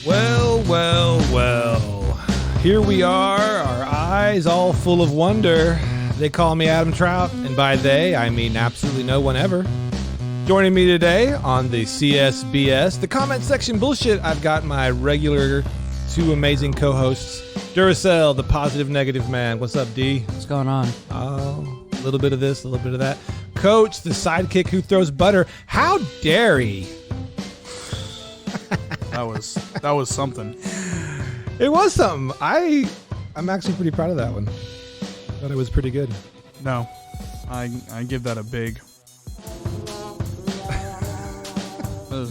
Well, well, well. Here we are, our eyes all full of wonder. They call me Adam Trout, and by they, I mean absolutely no one ever. Joining me today on the CSBS, the comment section bullshit, I've got my regular two amazing co-hosts, Duracell, the positive negative man. What's up, D? What's going on? Oh, a little bit of this, a little bit of that. Coach, the sidekick who throws butter. How dare he? That was something. It was something. I'm actually pretty proud of that one. Thought it was pretty good. No, I give that a big.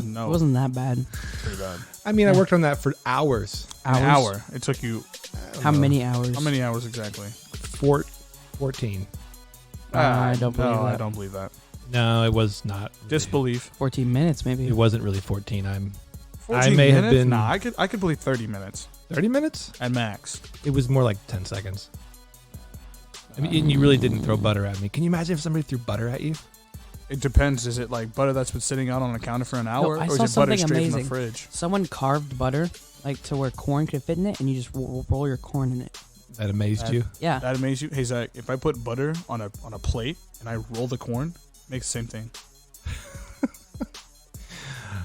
No, It wasn't that bad. pretty bad. I mean, I worked on that for hours. An hour. It took you How many hours? how many hours exactly? 14. I don't believe no, that. I don't believe that. No, it was not. Really. Disbelief. 14 minutes, maybe. It wasn't really 14. 14 may have minutes? been- Nah, I could believe 30 minutes 30 minutes? at max. It was more like 10 seconds. I mean, and you really didn't throw butter at me. Can you imagine if somebody threw butter at you? It depends. Is it like butter that's been sitting out on the counter for an hour, I or saw is it butter something straight from amazing. the fridge? Someone carved butter, like to where corn could fit in it, and you just roll your corn in it. That amazed you? Yeah. That amazes you? Hey Zach, if I put butter on a plate and I roll the corn, it makes the same thing.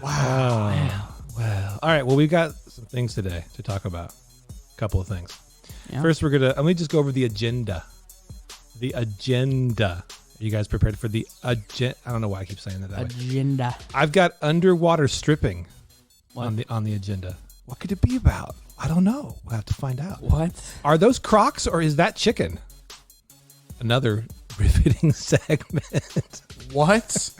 Wow. Well. All right. Well, we've got some things today to talk about. A couple of things. Yeah. First, let me just go over the agenda. The agenda. Are you guys prepared for the agenda? I don't know why I keep saying that way. Agenda. I've got underwater stripping What? on the agenda. What could it be about? I don't know. We'll have to find out. What? Are those Crocs or is that chicken? Another riveting segment. What?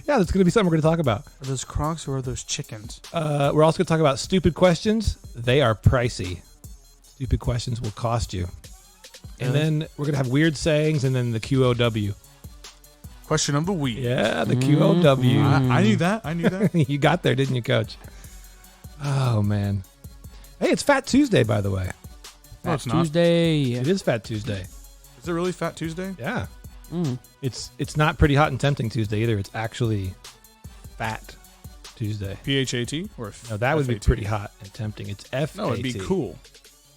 Yeah, that's going to be something we're going to talk about. Are those Crocs or are those chickens? We're also going to talk about stupid questions. They are pricey. Stupid questions will cost you. And Really? then we're going to have weird sayings and then the QOW. Question of the week. Yeah, the QOW. I knew that. I knew that. You got there, didn't you, Coach? Oh, man. Hey, it's Fat Tuesday, by the way. No, it's not. Tuesday. It is Fat Tuesday. Is it really Fat Tuesday? Yeah. Mm. It's not Pretty Hot and Tempting Tuesday either. It's actually Fat Tuesday. PHAT or No, that would be FAT? Pretty Hot and Tempting. It's FAT. No, it'd be cool.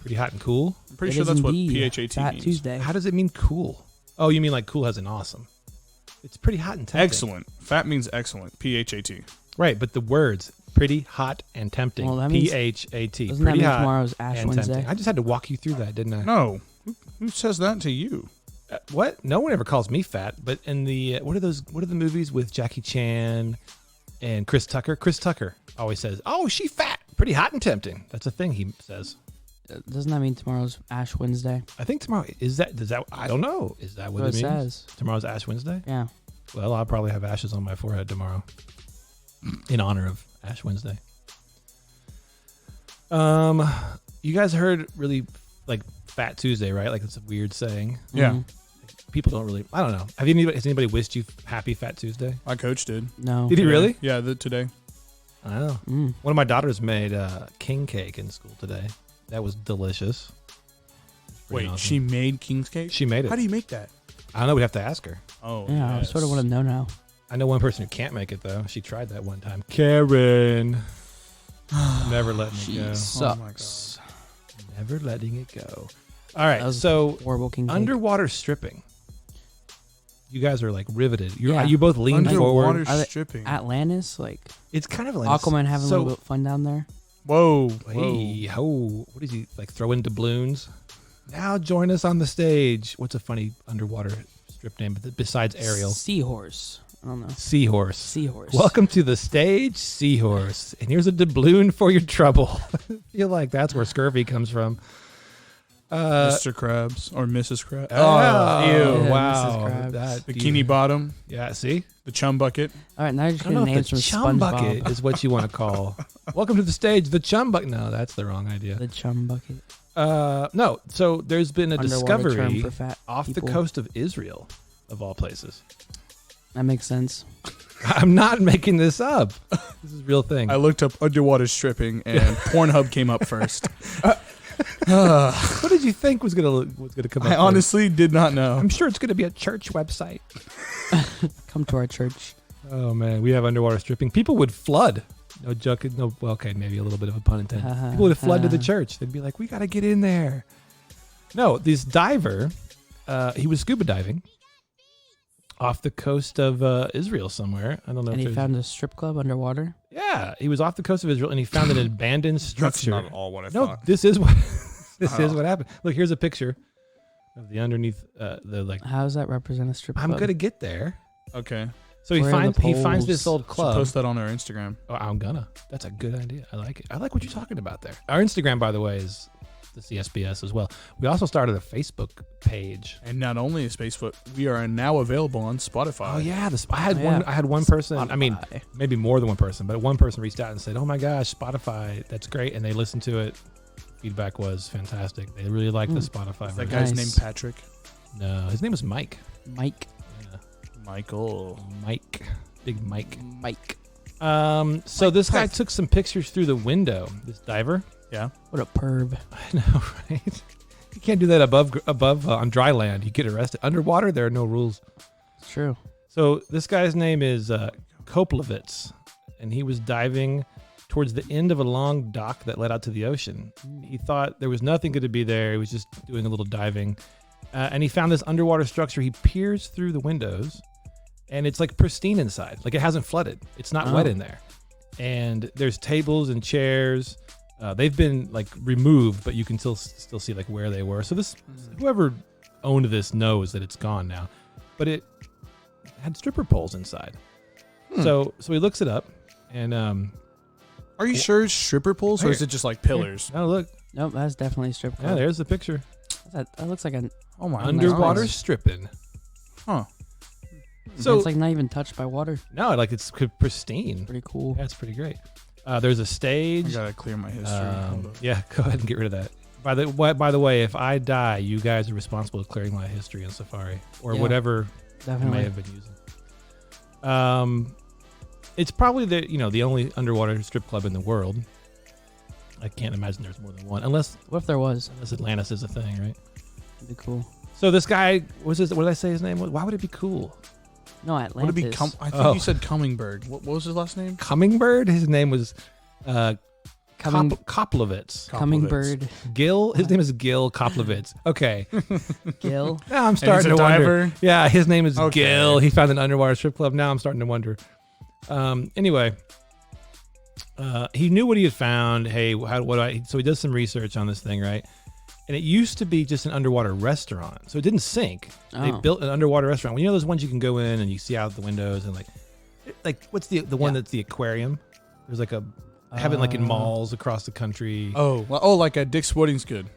Pretty Hot and Cool? I'm pretty It sure is that's what indeed PHAT Fat means. Tuesday. How does it mean cool? Oh, you mean like cool as in awesome. It's Pretty Hot and Tempting. Excellent. Fat means excellent. PHAT. Right, but the words Pretty Hot and Tempting. Well, that means- PHAT. Doesn't Pretty that mean Hot tomorrow's Ash and Wednesday? Tempting. I just had to walk you through that, didn't I? No. Who says that to you? What? No one ever calls me fat, but in the what are the movies with Jackie Chan and Chris Tucker? Chris Tucker always says, "Oh, she fat, pretty hot and tempting." That's a thing he says. Doesn't that mean tomorrow's Ash Wednesday? I think tomorrow does that I don't know. Is that what That's it what it means? says. Tomorrow's Ash Wednesday? Yeah. Well, I'll probably have ashes on my forehead tomorrow in honor of Ash Wednesday. You guys heard really like Fat Tuesday, right? Like it's a weird saying. Yeah. Mhm. People don't really. I don't know. Has anybody wished you happy Fat Tuesday? My coach did. No. Did he really? Yeah, today. I don't know. Mm. One of my daughters made king cake in school today. That was delicious. Pretty Wait, awesome. she made king's cake? She made it. How do you make that? I don't know. We'd have to ask her. Oh, Yeah, I sort of want to know now. I know one person who can't make it though. She tried that one time. Karen, never letting it She go. sucks. Never letting it go. All right. That was So horrible king cake. underwater stripping. You guys are like riveted. Yeah. You both leaned forward. Underwater Are they- stripping. Atlantis, like It's kind of like Aquaman having so, a little bit of fun down there. Whoa. Hey, what does he like throw into balloons? Now join us on the stage. What's a funny underwater strip name besides Ariel? Seahorse. I don't know. Seahorse. Seahorse. Welcome to the stage, Seahorse. And here's a doubloon for your trouble. I feel like that's where scurvy comes from. Mr. Krabs or Mrs. Krabs. Oh, ew. Yeah, wow. Mrs. Krabs. That- Bikini Bottom. Yeah, see? The Chum Bucket. All right, now you're just I don't know getting if names the from chum SpongeBob. bucket is what you want to call. Welcome to the stage, the chum bucket. No, that's the wrong idea. The chum bucket. No, so there's been a Underwater term discovery for fat off people. the coast of Israel, of all places. That makes sense. I'm not making this up. This is a real thing. I looked up underwater stripping and Pornhub came up first. What did you think was gonna come up? I first? honestly did not know. I'm sure it's gonna be a church website. Come to our church. Oh man, we have underwater stripping. People would flood No joke. No. Well, okay, maybe a little bit of a pun intended. People would flood to the church. They'd be like, "We got to get in there." No, this diver, he was scuba diving off the coast of Israel somewhere. I don't know. And if he found a strip club underwater. Yeah, he was off the coast of Israel, and he found an abandoned structure. That's not all what I No, thought. this is what is what happened. Look, here's a picture of the underneath the like. How does that represent a strip club? I'm gonna get there. Okay. So he Where are the finds this poles? old club. Post that on our Instagram. Oh, I'm gonna. That's a good idea. I like it. I like what you're talking about there. Our Instagram, by the way, is the CSBS as well. We also started a Facebook page. And not only is Facebook, we are now available on Spotify. Oh yeah, I had Oh, one. yeah. I had one person. I mean, Spotify. maybe more than one person, but one person reached out and said, "Oh my gosh, Spotify, that's great," and they listened to it. Feedback was fantastic. They really liked the Spotify Is that version. guy's Nice. name Patrick? No, his name was Mike. Mike. Yeah, Michael. Mike, big Mike. Mike. So Mike this guy Tyson. took some pictures through the window. This diver. Yeah. What a perv. I know, right? You can't do that above on dry land. You get arrested. Underwater, there are no rules. It's true. So this guy's name is Koplovitz, and he was diving towards the end of a long dock that led out to the ocean. He thought there was nothing good to be there. He was just doing a little diving, and he found this underwater structure. He peers through the windows, and it's like pristine inside. Like it hasn't flooded. It's not wet in there. And there's tables and chairs. They've been like removed, but you can still see like where they were. So this whoever owned this knows that it's gone now, but it had stripper poles inside. So he looks it up, and Are you sure it's stripper poles or is it just like pillars? oh look, Nope, that's definitely a strip yeah, club. there's the picture. That looks like an Oh my Underwater nice. stripping. Huh. So it's like not even touched by water. no, like it's pristine. Pretty cool. Yeah, it's pretty great. There's a I stage. gotta clear my history. Hold up. Yeah, go ahead and get rid of that. By the way, if I die, you guys are responsible for clearing my history in Safari or Yeah, whatever I Definitely. may have been using. It's probably the only underwater strip club in the world. I can't imagine there's more than one, unless What if there was? Atlantis is a thing, right? It'd be cool. So this guy what did I say his name was? Why would it be cool? No, Would Atlantis. it be I think Oh. you said Cummingberg. What was his last name? Hummingbird. His name was Coming, Koplovitz. coming Koplovitz. bird. Gil. His name is Gil Koplovitz. Okay. Gil. Now I'm And he's starting a to wonder. diver? Yeah, his name is Okay. Gil. He found an underwater strip club. Now I'm starting to wonder. Anyway, he knew what he had found. Hey, so he does some research on this thing, right? And it used to be just an underwater restaurant, so it didn't sink. They Oh. built an underwater restaurant. Well, you know those ones you can go in and you see out the windows and like what's the one Yeah. that's the aquarium? There's like I have it like in malls across the country. Oh, like a Dick's Sporting's Good.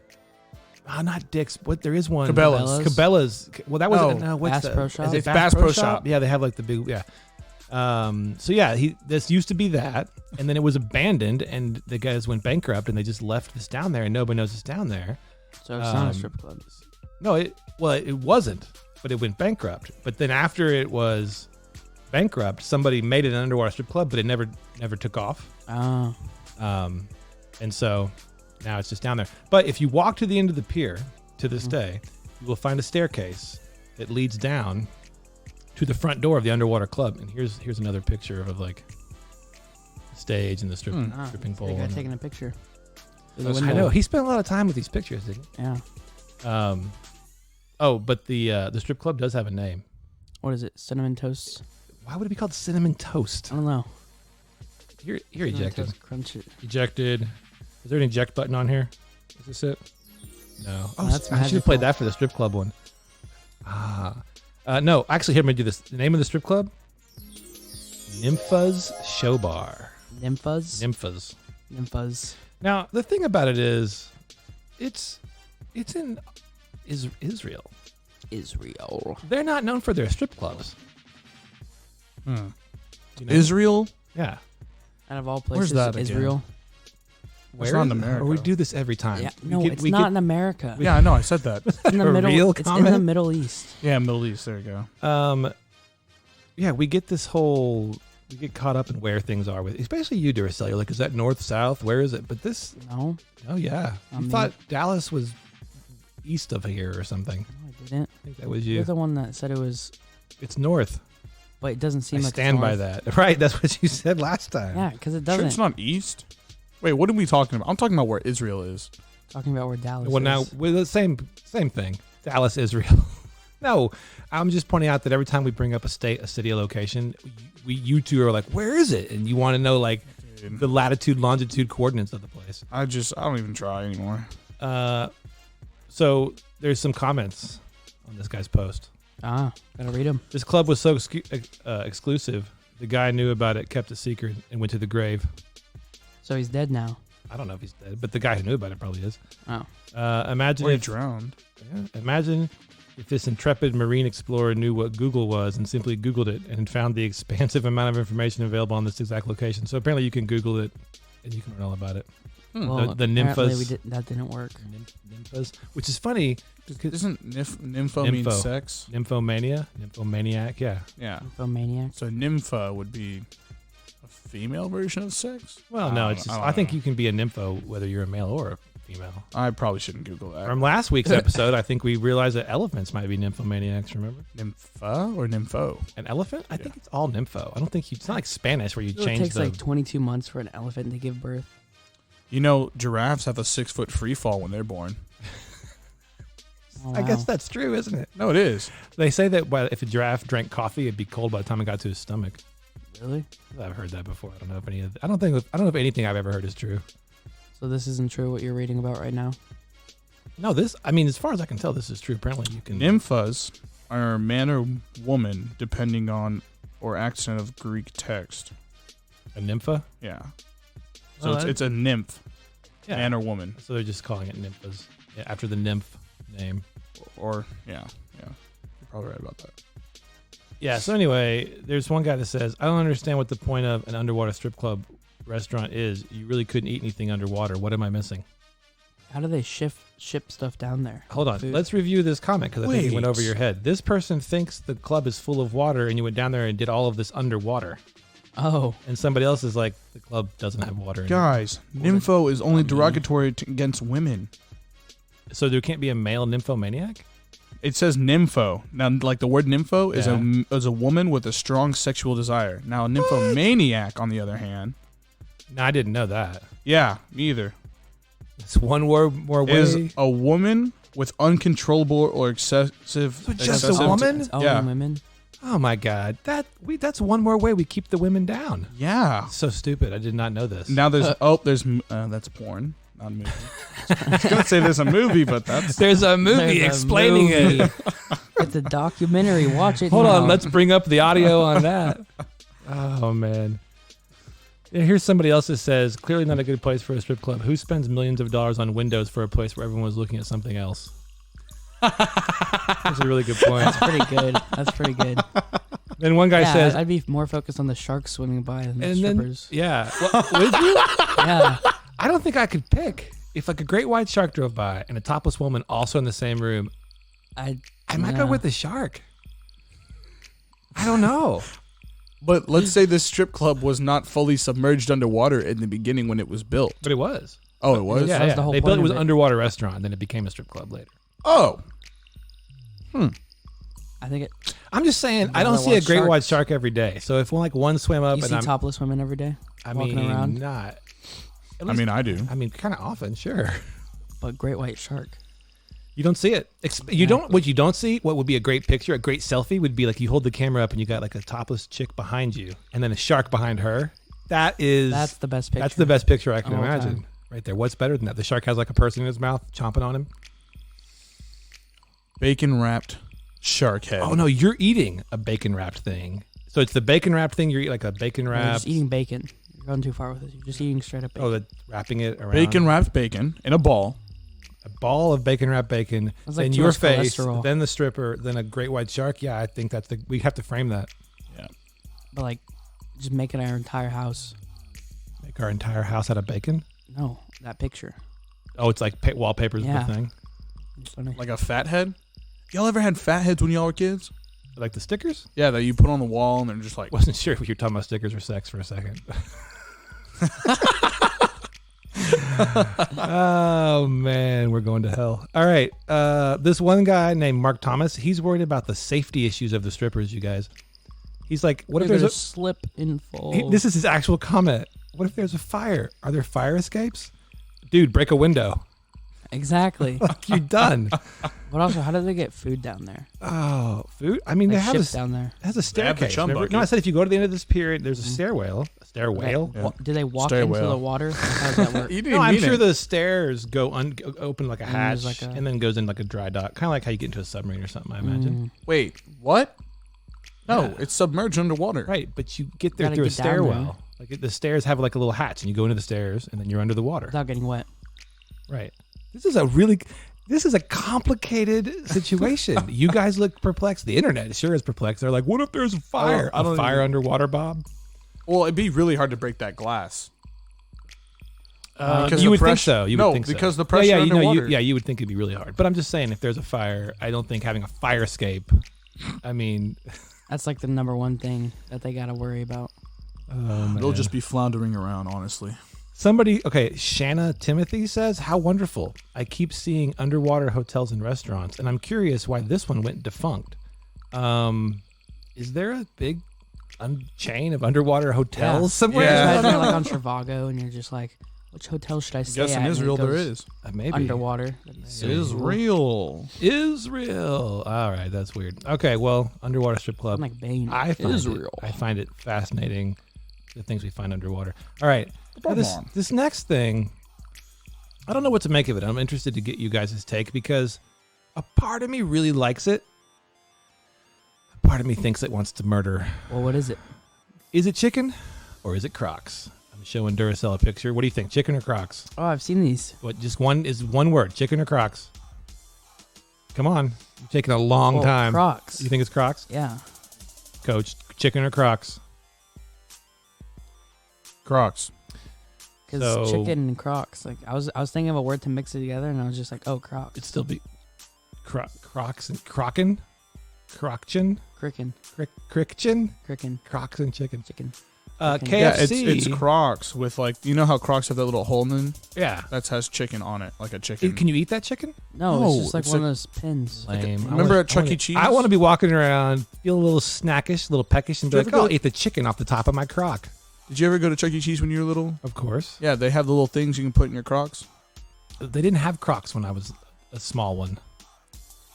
Not Dick's. What there is one. Cabela's. Cabela's. Well, that was Oh, no. What's Bass Pro the? Shop? Is it It's Bass Pro Shop. Yeah, they have like the big. Yeah. So yeah, this used to be that, and then it was abandoned, and the guys went bankrupt, and they just left this down there, and nobody knows it's down there. So it's not a strip club. No, it wasn't, but it went bankrupt. But then after it was bankrupt, somebody made it an underwater strip club, but it never took off. Oh. And so now it's just down there. But if you walk to the end of the pier to this day, you will find a staircase that leads down to the front door of the underwater club. And here's another picture of like the stage and the stripping pole. They got and- taking a picture. I know he spent a lot of time with these pictures, didn't Yeah. he? But the strip club does have a name. What is it? Cinnamon toast? Why would it be called Cinnamon Toast? I don't know. You're Cinnamon ejected. Toast Crunch it. Ejected. Is there an eject button on here? Is this it? No. Oh, that's I should have magical. played that for the strip club one. No, actually, here, let me do this. The name of the strip club? Nympha's Show Bar. Nymphas? Nymphas. Now, the thing about it is, it's in Israel. Israel. They're not known for their strip clubs. You know? Israel? Yeah. Out of all Where's places, that again? Israel. It's not in is it? America. Or we do this every time. Yeah. We No, get- it's we not get- in America. Yeah, I know. I said that. It's in the A middle. real It's in the comment? Middle East. Yeah, Middle East. There you go. Yeah, we get caught up in where things are with, especially you, Duracell. You're like, is that north, south? Where is it? But this, No, oh yeah, I you mean- thought Dallas was east of here or something. no, I didn't. I think that was You're you. the one that said it was. It's north. but it doesn't seem I like stand it's by north. that. Right, that's what you said last time. Yeah, because it Sure, doesn't. it's not east. Wait, what are we talking about? I'm talking about where Israel is. Talking about where Dallas Well, now is. with the same thing. Dallas, Israel. No, I'm just pointing out that every time we bring up a state, a city, a location, you two are like, "Where is it?" And you want to know like the latitude, longitude coordinates of the place. I don't even try anymore. So there's some comments on this guy's post. Gotta read them. This club was so exclusive. The guy knew about it, kept it secret, and went to the grave. So he's dead now. I don't know if he's dead, but the guy who knew about it probably is. Oh. Imagine Or he if drowned. Imagine if this intrepid marine explorer knew what Google was and simply Googled it and found the expansive amount of information available on this exact location. So apparently you can Google it and you can learn all about it. Well, The apparently nymphas. that didn't work. Nymphas, which is funny. Isn't nympho mean Nympho. sex? Nymphomaniac, yeah. Yeah. Infomaniac. So nympha would be a female version of sex? Well, no, it's just, I think you can be a nympho whether you're a male or a female. I probably shouldn't Google that. From last week's episode, I think we realized that elephants might be nymphomaniacs, remember? Nympha or nympho? An elephant? I think it's all nympho. I don't think it's not like Spanish where you It change takes the... like 22 months for an elephant to give birth. You know, giraffes have a 6-foot free fall when they're born. Oh, I guess wow. that's true, isn't it? No, it is. They say that if a giraffe drank coffee, it'd be cold by the time it got to his stomach. Really? I've heard that before. I don't know if anything I've ever heard is true. So this isn't true what you're reading about right now? No, as far as I can tell, this is true. Apparently, you can. Nymphas are man or woman, depending on or accent of Greek text. A nympha. Yeah. So Well, it's a nymph, Yeah. man or woman. So they're just calling it nymphas after the nymph name. Or, yeah. You're probably right about that. Yeah. So anyway, there's one guy that says, "I don't understand what the point of an underwater strip club restaurant is. You really couldn't eat anything underwater. What am I missing?" How do they ship stuff down there? Hold on. Food. Let's review this comment because I think it went Wait. over your head. This person thinks the club is full of water and you went down there and did all of this underwater. Oh, And somebody else is like, the club doesn't have water in Guys, nympho is only derogatory against women. it. So there can't be a male nymphomaniac? It says nympho. Now, like the word nympho Yeah. is a woman with a strong sexual desire. Now, a nymphomaniac, on the other hand, No, I didn't know that. yeah, me either, It's one word more way. is a woman with uncontrollable or excessive. So just a excessive- woman? all Yeah. women. Oh my God. That's one more way we keep the women down. Yeah. So stupid. I did not know this. Now there's that's porn, not a movie. I was gonna say there's a movie, but that's There's a movie There's a explaining movie. it. It's a documentary. Watch it. Hold now. on. Let's bring up the audio on that. Oh, man. Yeah, here's somebody else that says, clearly not a good place for a strip club. Who spends millions of dollars on windows for a place where everyone's looking at something else? That's a really good point. That's pretty good. That's pretty good. Then one guy Yeah, says, I'd be more focused on the sharks swimming by than the and then, strippers. yeah. Well, would you? Yeah. I don't think I could pick. If like a great white shark drove by and a topless woman also in the same room, I might go with the shark. I don't know. But let's say this strip club was not fully submerged underwater in the beginning when it was built. But it was. Oh, it was? Yeah, That was yeah. the whole They built point it was of an it. underwater restaurant, then it became a strip club later. Oh. I think it. I'm just saying, I Rather don't see a watch great white sharks. shark every day. So if one swim up You and see I'm, topless women every day, I walking mean, around? not. At I least- mean, I do. I mean, kind of often, sure. but great white shark. You don't see it. You don't. What you don't see. What would be a great picture? A great selfie would be like you hold the camera up and you got like a topless chick behind you, and then a shark behind her. That's the best picture. That's the best picture I can Of all imagine. time. Right there. What's better than that? The shark has like a person in his mouth chomping on him. Bacon wrapped shark head. Oh no, you're eating a bacon wrapped thing. So it's the bacon wrapped thing. You're eating like a bacon You're wrap. just eating bacon. You're going too far with this. You're just eating straight up bacon. Oh, the wrapping it around. Bacon wrapped bacon in a ball. A ball of bacon wrapped bacon. That's like Then too your much face. cholesterol. Then the stripper. Then a great white shark. Yeah, I think we have to frame that. Yeah. But like, just making our entire house. Make our entire house out of bacon. No, that picture. Oh, it's like wallpaper's Yeah. the thing. It's funny. Like a fat head. Y'all ever had fat heads when y'all were kids? Like the stickers. Yeah, that you put on the wall and they're just like. Wasn't sure if you were talking about stickers or sex for a second. Oh man, we're going to hell. All right, this one guy named Mark Thomas, he's worried about the safety issues of the strippers. You guys, He's like, what if They're there's gonna slip and fall? this is his actual comment. What if there's a fire? Are there fire escapes? Dude, break a window. Exactly. You're done. But also, how do they get food down there? Oh, food? I mean, Like they have ships down there. it has a have the staircase. chum remember? bucket. No, I said if you go to the end of this period, there's a stairwell. A stairwell? Yeah. Do they walk Stay into well. the water? How does that work? You didn't No, I'm mean sure it. the stairs go open like a And hatch there's like a- and then goes in like a dry dock. Kind of like how you get into a submarine or something, I imagine. Wait, what? No, Yeah. it's submerged underwater. Right, but you get there Gotta through a get down there. stairwell. Like the stairs have like a little hatch and you go into the stairs and then you're under the water. Without getting wet. Right. This is a complicated situation. You guys look perplexed. The internet sure is perplexed. They're like, what if there's a fire? I don't a fire even- underwater, Bob? Well, it'd be really hard to break that glass. Because you the would think pressure- so. You no, would think so. because the pressure yeah, you underwater. you would think it'd be really hard. But I'm just saying, if there's a fire, I don't think having a fire escape. I mean, That's like the number one thing that they gotta worry about. They'll just be floundering around, honestly. Somebody, okay, Shanna Timothy says, how wonderful. I keep seeing underwater hotels and restaurants, and I'm curious why this one went defunct. Is there a big chain of underwater hotels somewhere? Yeah. Imagine you're like on Trivago and you're just like, which hotel should I I stay guess at? in And it Israel there goes is. Maybe. Underwater. That'd be so cool. Israel. Israel. All right, that's weird. Okay, well, underwater strip club. I'm like Bane. I find Israel. I find it fascinating, the things we find underwater. All right, now Come on. this next thing, I don't know what to make of it. I'm interested to get you guys' take because a part of me really likes it. A part of me thinks it wants to murder. Well, what is it? Is it chicken or is it Crocs? I'm showing Duracell a picture. What do you think, chicken or Crocs? Oh, I've seen these. What? Just one word, chicken or Crocs? Come on, you're taking a long Well, time. Crocs. You think it's Crocs, Yeah. Coach? Chicken or Crocs? Crocs. Because So- chicken and Crocs. Like I was thinking of a word to mix it together, and I was just like, oh, Crocs. It'd still be Crocs and Crocken, Crochin, Cricken. Crickchin, Cricken. Crocs and chicken. Chicken. KFC. Yeah, it's Crocs with like, you know how Crocs have that little hole in them? Yeah. That has chicken on it, like a chicken. Can you eat that chicken? No, No, it's just like it's one like- of those pins. Lame. remember at Chuck E. Cheese? I want to be walking around, feel a little snackish, a little peckish, and be Did you like, ever I'll go- eat the chicken off the top of my Croc. Did you ever go to Chuck E. Cheese when you were little? Of course. Yeah, they have the little things you can put in your Crocs. They didn't have Crocs when I was a small one.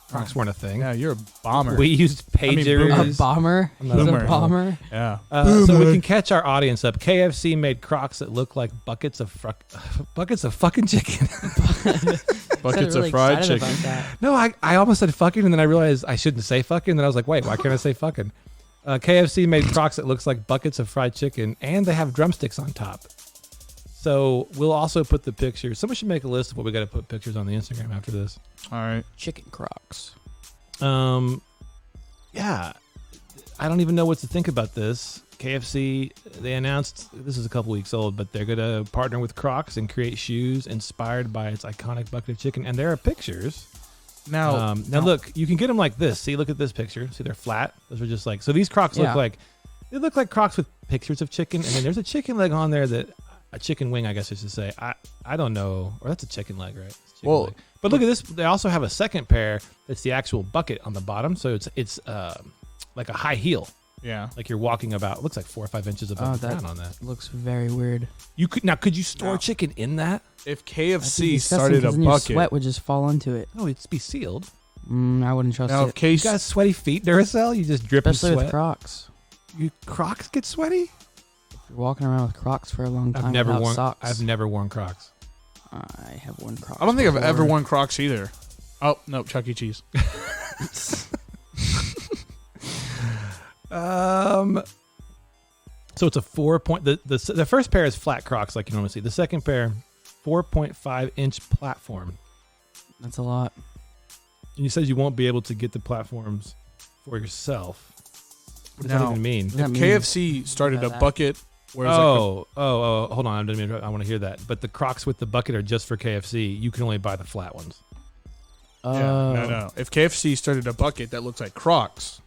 Crocs weren't a thing. Yeah, you're a bomber. We used mean, pagers. A bomber. I'm He's not a boomer. bomber. Yeah. So we can catch our audience up. KFC made Crocs that look like buckets of fucking chicken. Buckets really of fried excited chicken. about that. No, I almost said fucking, and then I realized I shouldn't say fucking. And then I was like, wait, why can't I say fucking? KFC made Crocs that looks like buckets of fried chicken, and they have drumsticks on top. So we'll also put the pictures. Someone should make a list of what we got to put pictures on the Instagram after this. All right. Chicken Crocs. Yeah, I don't even know what to think about this. KFC, they announced, this is a couple weeks old, but they're going to partner with Crocs and create shoes inspired by its iconic bucket of chicken. And there are pictures. Now, Now look, you can get them like this. See, look at this picture. See, they're flat. Those are just like, so these Crocs Yeah. they look like Crocs with pictures of chicken. And then there's a chicken leg on there a chicken wing, I guess I should say. I don't know. Or that's a chicken leg, right? It's a chicken Well, leg. But look at this. They also have a second pair that's the actual bucket on the bottom. So it's like a high heel. yeah. Like you're walking about, it looks like 4 or 5 inches above the that- ground on that. Looks very weird. Could you store No. chicken in that? If That'd be KFC disgusting, started a 'cause then your bucket, sweat would just fall into it. No, it'd be sealed. I wouldn't trust now it. if case, You got sweaty feet, Duracell? You just drip Especially and with sweat. Crocs. Your Crocs get sweaty? If you're walking around with Crocs for a long time I've never without worn. socks. I've never worn Crocs. I have worn Crocs. I don't think I've before. ever worn Crocs either. Oh no, Chuck E. Cheese. So it's a 4 point. The first pair is flat Crocs like you normally see. The second pair, 4.5-inch platform. That's a lot. And you said you won't be able to get the platforms for yourself. What does that No. even mean? What does that mean? KFC started a That. bucket where it's like Hold on. I want to hear that. But the Crocs with the bucket are just for KFC. You can only buy the flat ones. a, yeah, no. If KFC started a bucket that looks like Crocs,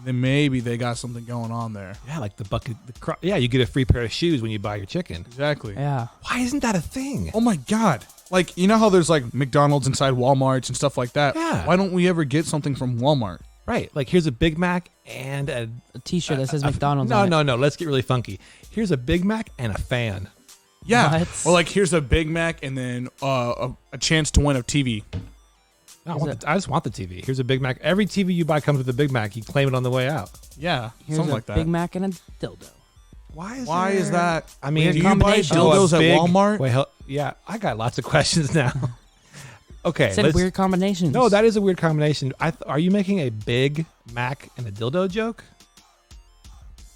then maybe they got something going on there. Yeah, like the bucket. Yeah, you get a free pair of shoes when you buy your chicken. Exactly. Yeah. Why isn't that a thing? Oh my God. Like, you know how there's like McDonald's inside Walmarts and stuff like that? Yeah. Why don't we ever get something from Walmart? Right. Like here's a Big Mac and A T-shirt that says McDonald's. No, on no, it. no. Let's get really funky. Here's a Big Mac and a fan. Yeah. What? Or like here's a Big Mac and then a chance to win a TV. I just want the TV. Here's a Big Mac. Every TV you buy comes with a Big Mac. You claim it on the way out. Yeah, Here's something a like that. Big Mac and a dildo. Why is that? I mean, Do you buy combination. dildos a at big- Walmart? Wait, yeah, I got lots of questions now. Okay, Said weird combinations. No, that is a weird combination. Are you making a Big Mac and a dildo joke?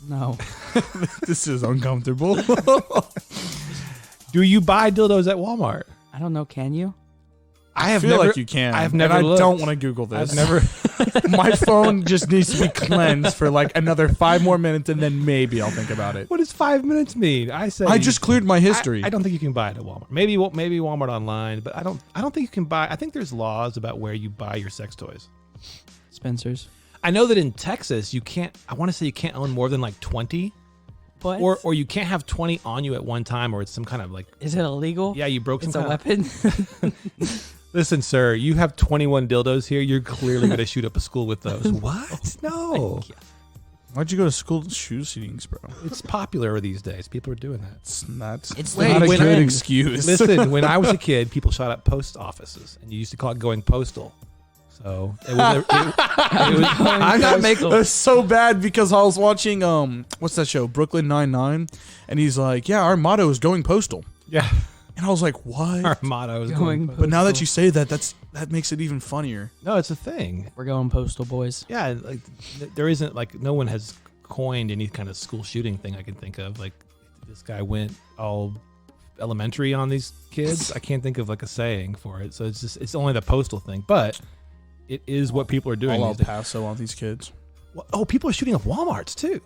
No. This is uncomfortable. Do you buy dildos at Walmart? I don't know. Can you? I have feel never, like you can. I've never And I looked. don't want to Google this. I've never. My phone just needs to be cleansed for like another 5 more minutes, and then maybe I'll think about it. What does 5 minutes mean? I said I just cleared my history. I don't think you can buy it at Walmart. Maybe Walmart online, but I don't think you can buy. I think there's laws about where you buy your sex toys. Spencer's. I know that in Texas you can't. I want to say you can't own more than like 20, What? or you can't have 20 on you at one time, or it's some kind of like. Is it illegal? Yeah, you broke some It's a kind of- weapon. Listen, sir, you have 21 dildos here. You're clearly going to shoot up a school with those. What? No. Why'd you go to school shoe shootings, bro? It's popular these days. People are doing that. It's Wait, not a when good I- excuse. Listen, when I was a kid, people shot up post offices, and you used to call it going postal. So it was. I'm not making. That's so bad because I was watching what's that show, Brooklyn Nine-Nine, and he's like, yeah, our motto is going postal, Yeah, and I was like, what? our motto is Going going. But now that you say that, that makes it even funnier. No, it's a thing. We're going postal, boys. Yeah, like there isn't like no one has coined any kind of school shooting thing I can think of. Like this guy went all elementary on these kids. I can't think of like a saying for it. So it's only the postal thing, but it is what people are doing. All El these days. Paso on these kids. Oh, people are shooting up Walmarts too.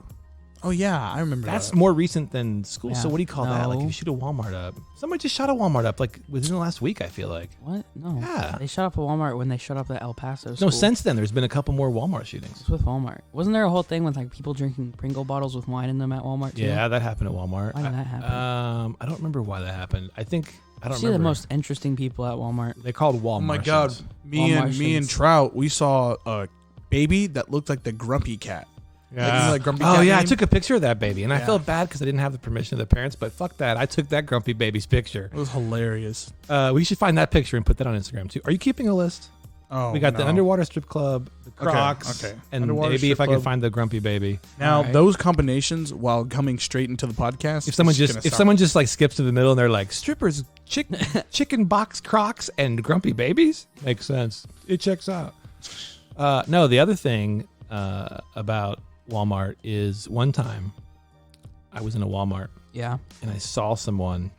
Oh yeah, I remember That's that. more recent than school. Yeah. So what do you call that? Like if No. you shoot a Walmart up. Somebody just shot a Walmart up like within the last week, I feel like. What? No. Yeah. They shut up a Walmart when they shut up the El Paso. No, school. since then there's been a couple more Walmart shootings. It's with Walmart. Wasn't there a whole thing with like people drinking Pringle bottles with wine in them at Walmart? Too? Yeah, that happened at Walmart. Why did that happen? I don't remember why that happened. I don't See the remember. most interesting people at Walmart. They called Walmart. Oh my god, me Walmartians. and Trout, we saw a baby that looked like the Grumpy Cat. Like, you know, like Grumpy Oh Cat yeah, I meme? took a picture of that baby, and I Yeah. felt bad because I didn't have the permission of the parents. But fuck that, I took that grumpy baby's picture. It was hilarious. We should find that picture and put that on Instagram too. Are you keeping a list? Oh, We got the no. underwater strip club, the Crocs, okay. and Underwater maybe if strip I can club. find the grumpy baby. Now Alright. those combinations, while coming straight into the podcast, If someone is just gonna if sound- someone just like skips to the middle and they're like strippers, chicken box Crocs and grumpy babies, makes sense. It checks out. No, the other thing about Walmart is one time I was in a Walmart Yeah. and I saw someone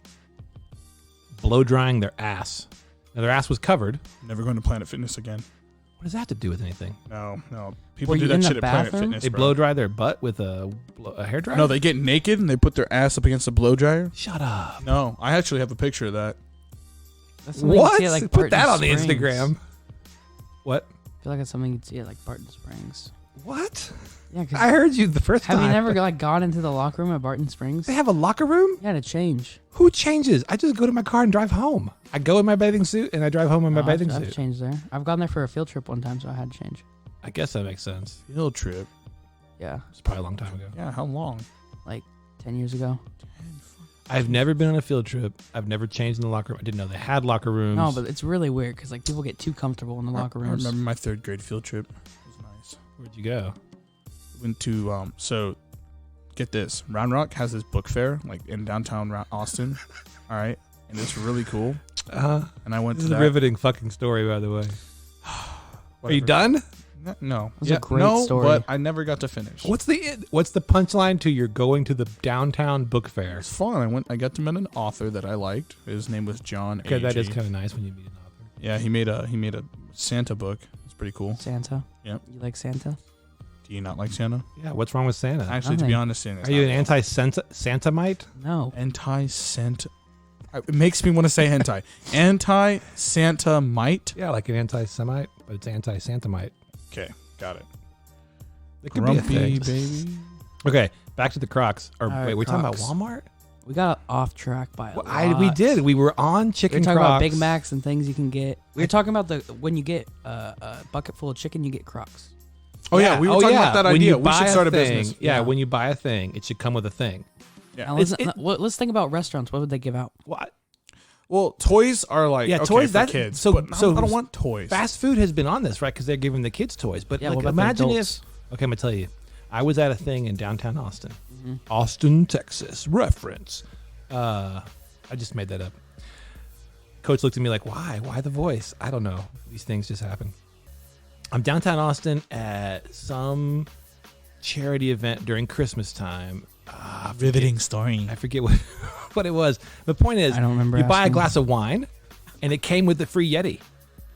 blow drying their ass. Now their ass was covered. never going to Planet Fitness again. What does that have to do with anything? No, people Were do you that in the shit at Planet bathroom? Fitness. They bro. blow dry their butt with a hair dryer? No, they get naked and they put their ass up against a blow dryer. Shut up. No, I actually have a picture of that. That's something you'd see at, like, Put Barton that on the Springs. Instagram. What? I feel like it's something you'd see at like Barton Springs. What? Yeah, 'cause I heard you the first have time. you never like gone into the locker room at Barton Springs? They have a locker room? Yeah, to change. Who changes? I just go to my car and drive home. I go in my bathing suit and I drive home in my Oh, bathing I've suit. changed there. I've gone there for a field trip one time, so I had to change. I guess that makes sense. Field trip. Yeah, It's probably a long time ago. Yeah, how long? 10 years ago. I've never been on a field trip. I've never changed in the locker room. I didn't know they had locker rooms. No, but it's really weird because like people get too comfortable in the locker I rooms. remember my 3rd grade field trip. It was nice. Where'd you go? Went to so get this. Round Rock has this book fair like in downtown Austin. All right, and it's really cool. And I went This to is a that. riveting fucking story, by the way. Are you Whatever. done? No, was a great no, story. but I never got to finish. What's the punchline to you're going to the downtown book fair? It's fun. I got to meet an author that I liked. His name was John. Okay, that is A.G.. kind of nice when you meet an author. Yeah, he made a Santa book. It's pretty cool. Santa. Yep. You like Santa? Do you not like Santa? Yeah, what's wrong with Santa? Actually, to be Nothing. honest, Santa's Are you not an real. anti-Santamite? No. Anti-Santa? It makes me want to say hentai. Anti-Santa-mite? Yeah, like an anti-Semite, but it's anti-Santamite. Okay, got it. It could be a Grumpy thing. baby. Okay, back to the Crocs. Or All right, wait, we're talking about Crocs. Walmart? We got off track by a Well, lot. we did. We were on We chicken were talking Crocs. about Big Macs and things you can get. We were talking about when you get a bucket full of chicken, you get Crocs. Oh yeah, we were talking about that When idea. you We buy should start a thing, business. Yeah, Yeah. when you buy a thing, it should come with a thing. Yeah. Now, let's think about restaurants. What would they give out? What? Well, toys are like Yeah, okay toys, for that- kids. so- but so I don't want toys. Fast food has been on this, right? Because they're giving the kids toys. But Yeah, like, what about the imagine adults? okay, I'm gonna tell you. I was at a thing in downtown Austin, Austin, Texas. Reference. I just made that up. Coach looked at me like, "Why? Why the voice?" I don't know. These things just happen. I'm downtown Austin at some charity event during Christmas time. Riveting story. I forget what what it was. The point is, I don't remember you buy a asking. glass of wine, and it came with the free Yeti.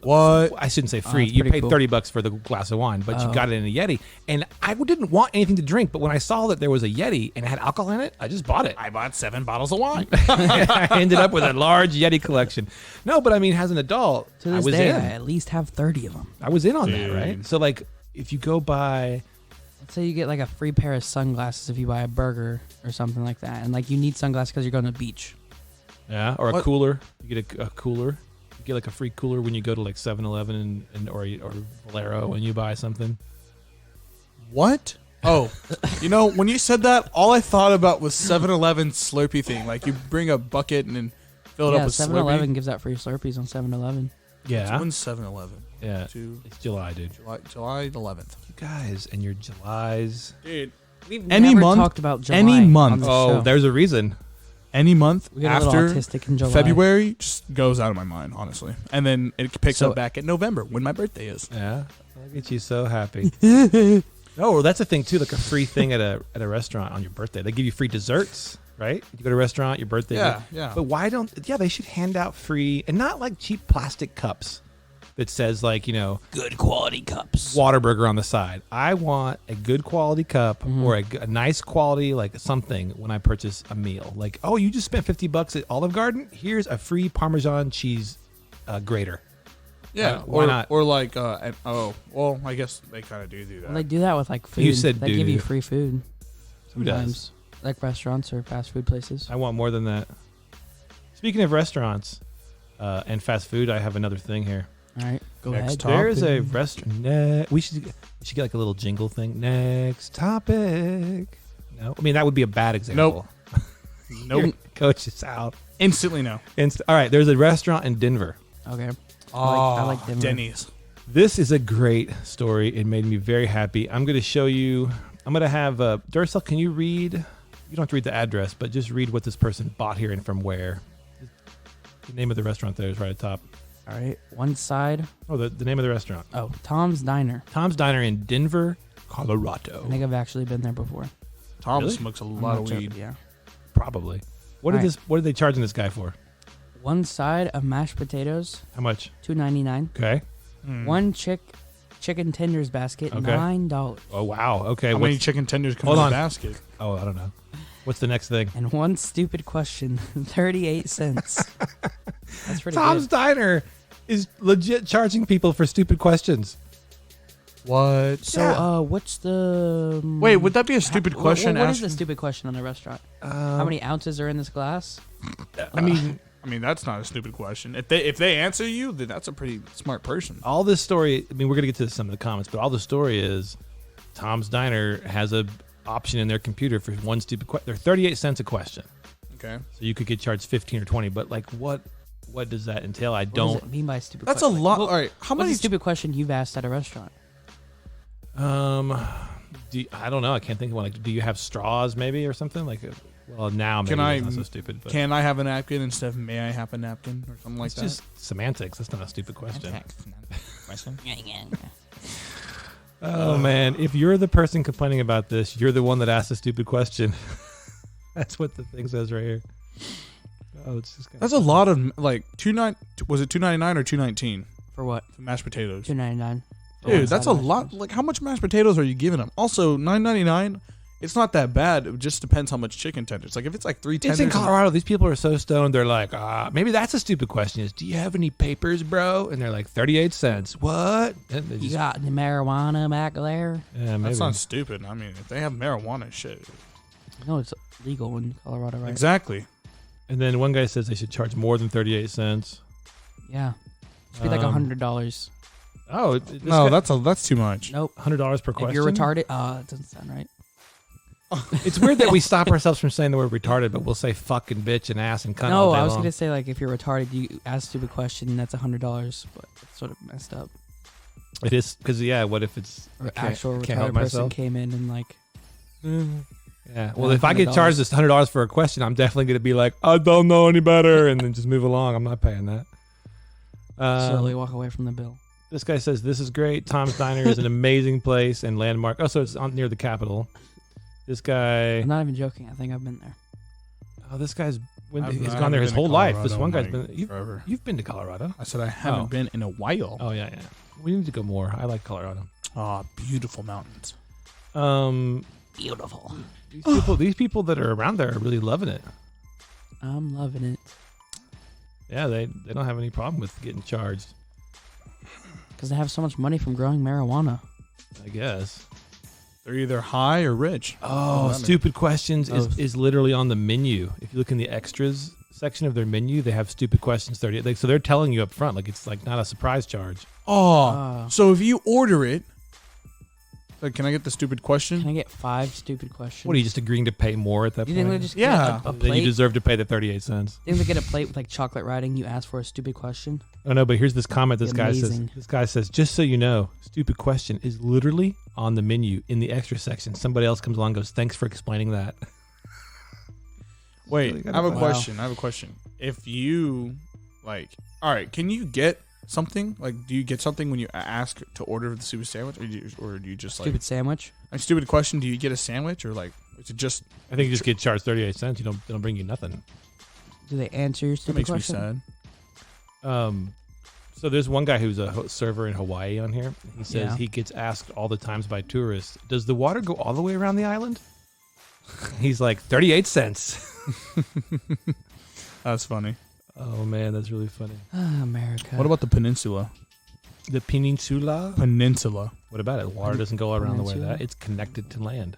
What? I shouldn't say free. that's You pretty paid cool. $30 for the glass of wine, but you Oh. got it in a Yeti. And I didn't want anything to drink, but when I saw that there was a Yeti and it had alcohol in it, I just bought it. I bought 7 bottles of wine. I ended up with a large Yeti collection. No, but I mean, as an adult, To I this was day, in. I at least have 30 of them. I was in on that, Dude. right? So like, if you go buy, Let's say you get like a free pair of sunglasses if you buy a burger or something like that, and like you need sunglasses because you're going to the beach. yeah, or a What? cooler, you get a cooler. You get like a free cooler when you go to like 7-Eleven or Valero and you buy something. What? Oh, when you said that, all I thought about was 7-Eleven Slurpee thing. Like you bring a bucket and then fill it Yeah, up with 7-Eleven Slurpee. gives out free Slurpees on 7-Eleven. Yeah, When's 7-Eleven? yeah. To It's July, dude. July 11th. You guys and your Julys. Dude, We've Any never month- talked about July any month. on this Oh, show. there's a reason. any month We get a little after autistic in July. February just goes out of my mind, honestly. And then it picks So- up back in November when my birthday is. Yeah, I get you so happy. Oh, well, that's a thing too, like a free thing at a restaurant on your birthday. They give you free desserts, right? You go to a restaurant, your birthday. Yeah. But why don't? Yeah, they should hand out free and not like cheap plastic cups that says like Good quality cups. Whataburger on the side. I want a good quality cup or a nice quality like something when I purchase a meal. Like, oh, you just spent $50 at Olive Garden. Here's a free Parmesan cheese grater. Yeah, why or not? Or like, well, I guess they kind of do that. Well, they do that with like food. You said they give do. you free food. Who does? Sometimes. Like restaurants or fast food places. I want more than that. Speaking of restaurants and fast food, I have another thing here. All right, go Next ahead. topic. There is a restaurant. We should get like a little jingle thing. Next topic. No, I mean that would be a bad example. Nope. Coach is out. Instantly no. All right, there's a restaurant in Denver. Okay. I like Denver. Denny's. This is a great story. It made me very happy. I'm going to show you. I'm going to have Duracell. Can you read? You don't have to read the address, but just read what this person bought here and from where. The name of the restaurant there is right at the top. All right. One side. Oh, the name of the restaurant. Oh, Tom's Diner. Tom's Diner in Denver, Colorado. I think I've actually been there before. Tom Really? smokes a I'm lot not of joking, weed. Yeah. Probably. What All right. are they charging this guy for? One side of mashed potatoes, How much? $2.99. Okay. One chicken tenders basket, Okay. $9. Oh wow. Okay. How many what's- chicken tenders come Hold in on. a basket? Oh, I don't know. What's the next thing? And one stupid question, 38 cents. That's pretty Tom's good. Diner is legit charging people for stupid questions. What? So, Yeah. what's the Wait, would that be a stupid question? What is asked? the stupid question on the restaurant? How many ounces are in this glass? I mean, that's not a stupid question. If they answer you, then that's a pretty smart person. all this story. I mean, we're gonna get to some of the comments, but all the story is Tom's Diner has a option in their computer for one stupid question. They're 38 cents a question, Okay. so you could get charged 15 or 20. But like, what does that entail? I What does don't. it mean by stupid That's a question? lot. Well, All right. How what's many? a stupid question you've asked at a restaurant? I don't know. I can't think of one. Like, do you have straws maybe or something? Like, well, now maybe Can I- it's not so stupid, but Can I have a napkin instead of may I have a napkin or something like it's that? just semantics. That's not a stupid question. Oh man, if you're the person complaining about this, you're the one that asked a stupid question. That's what the thing says right here. Oh, it's just That's a lot of like was it $2.99 or $2.19 For what? for mashed potatoes? $2.99. Dude, that's a lot. Like, how much mashed potatoes are you giving them? Also, $9.99. It's not that bad. It just depends how much chicken tenders. Like if it's like 3 tenders. It's in Colorado. These people are so stoned. They're like, maybe that's a stupid question. Is do you have any papers, bro? And they're like, 38 cents. What? And they You just, got the marijuana back there? yeah, maybe. That's not stupid. I mean, if they have marijuana, shit. No, it's legal in Colorado, right? Exactly. And then one guy says they should charge more than 38 cents. Yeah. Should be like Um, $100. Oh, No, that's too much. Nope. $100 per question. If you're retarded, it doesn't sound right. It's weird that we stop ourselves from saying the word retarded, but we'll say fuck and bitch and ass and cunt all No, day I was long. gonna say like if you're retarded, you ask a stupid question, that's $100, but it's sort of messed up. It is because what if it's Or I actual can't help retarded person myself? came in and like, Yeah. Well, if I get $100. charged this $100 for a question, I'm definitely gonna be like, I don't know any better, and then just move along. I'm not paying that. slowly walk away from the bill. This guy says this is great. Tom's Diner is an amazing place and landmark. Oh, so it's near the Capitol. This guy. I'm not even joking. I think I've been there. Oh, this guy's he's I gone haven't there his been to whole life. This Colorado one guy's in, been. forever. You've been to Colorado. I said I haven't been in a while. Oh yeah. We need to go more. I like Colorado. Ah, beautiful mountains. Beautiful. These people that are around there are really loving it. I'm loving it. Yeah, they don't have any problem with getting charged, Because they have so much money from growing marijuana. I guess. They're either high or rich. Oh, stupid questions is literally on the menu. If you look in the extras section of their menu, they have stupid questions 30. So they're telling you up front, like it's like not a surprise charge. So if you order it, like, can I get the stupid question? Can I get 5 stupid questions? What are you just agreeing to pay more at that You point? think they just Yeah. get a Then plate? you deserve to pay the 38 cents. Think they get a plate with like chocolate writing? You ask for a stupid question. Oh no, but here's this comment. This guy Amazing. says, just so you know, stupid question is literally on the menu in the extra section. Somebody else comes along and goes, thanks for explaining that. Wait, I have a Wow. question. If you, like, all right, can you get something? Like, do you get something when you ask to order the stupid sandwich? Or do you just, Stupid sandwich. like, stupid question, do you get a sandwich? Or, like, is it just, I think you just get charged 38 cents. They don't bring you nothing. Do they answer your that stupid makes question? me sad. So there's one guy who's a server in Hawaii on here. He says Yeah. he gets asked all the times by tourists, does the water go all the way around the island? He's like, 38 cents. That's funny. Oh, man, that's really funny. America. What about the peninsula? The peninsula? Peninsula. What about it? Water doesn't go around the way of Peninsula? that. It's connected to land.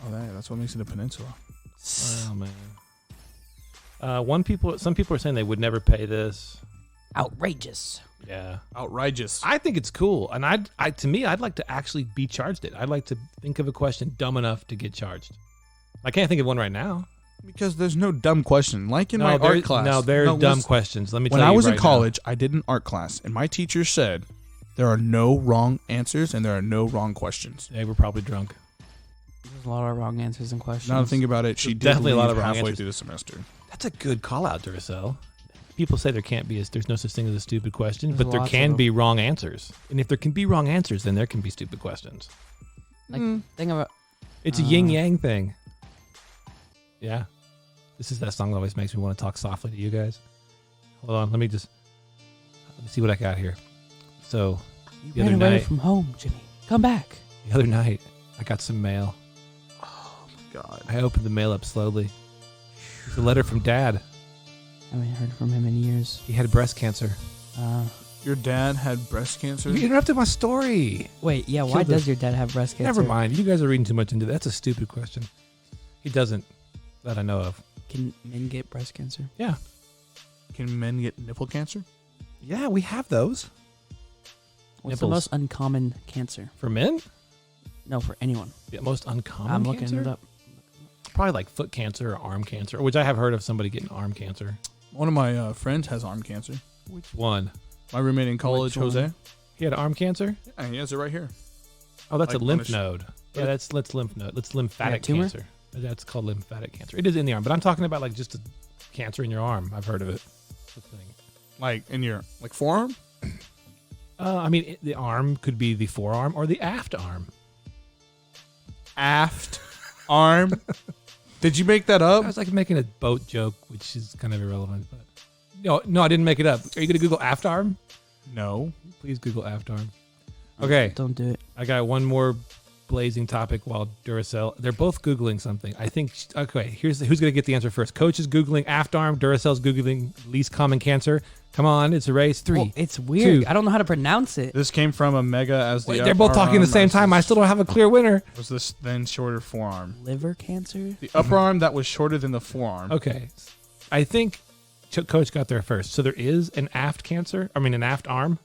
Oh, that's what makes it a peninsula. Oh, man. Some people are saying they would never pay this. outrageous? Yeah. Outrageous. I think it's cool. And I'd like to actually be charged it. I'd like to think of a question dumb enough to get charged. I can't think of one right now. Because there's no dumb question. Like in my art class. No, there's dumb listen. questions. Let me tell When you I was right in college, I did an art class, and my teacher said there are no wrong answers and there are no wrong questions. now. They were probably drunk. There's a lot of wrong answers and questions. Now to think about it, she did definitely a lot leave of wrong halfway answers. through the semester. That's a good call out, Duracell. People say there's no such thing as a stupid question, There's but there lots can of be wrong answers. And if there can be wrong answers, then there can be stupid questions. Like, think about It's a yin yang thing. Yeah. This is that song that always makes me want to talk softly to you guys. Hold on, let me see what I got here. So you ran away from home, Jimmy. Come back. the other night I got some mail. Oh my god. I opened the mail up slowly. It's a letter from Dad. I haven't heard from him in years. He had breast cancer. Your dad had breast cancer? You interrupted my story. Wait, yeah. Why Killed does your dad have breast cancer? Never mind. You guys are reading too much into that. That's a stupid question. He doesn't, that I know of. Can men get breast cancer? Yeah. Can men get nipple cancer? Yeah, we have those. What's the Nipples. most uncommon cancer? For men? No, for anyone. The most uncommon I'm cancer? looking it up. Probably like foot cancer or arm cancer, which I have heard of somebody getting arm cancer. One of my friends has arm cancer. Which one? My roommate in college, Which one? Jose. He had arm cancer? Yeah, he has it right here. Oh, that's Like a lymph on a node. Yeah, that's lymph node. That's lymphatic tumor? cancer. That's called lymphatic cancer. It is in the arm, but I'm talking about like just a cancer in your arm. I've heard of it. It's a thing. Like in your forearm? I mean, the arm could be the forearm or the aft arm. Aft arm? Did you make that I up? was like making a boat joke, which is kind of irrelevant. But no, I didn't make it up. Are you going to Google aft arm? No. Please Google aft arm. Okay, Don't do it. I got one more blazing topic while Duracell. They're both Googling something. I think, okay, here's who's going to get the answer first. Coach is Googling aft arm. Duracell's Googling least common cancer. Come on, it's a race. 3. Well, it's weird. 2. I don't know how to pronounce it. This came from a mega as the Wait, they're both talking at the same time. I still don't have a clear winner. Was this then shorter forearm? Liver cancer? The upper arm that was shorter than the forearm. Okay, I think Coach got there first. So there is an aft cancer. I mean, an aft arm.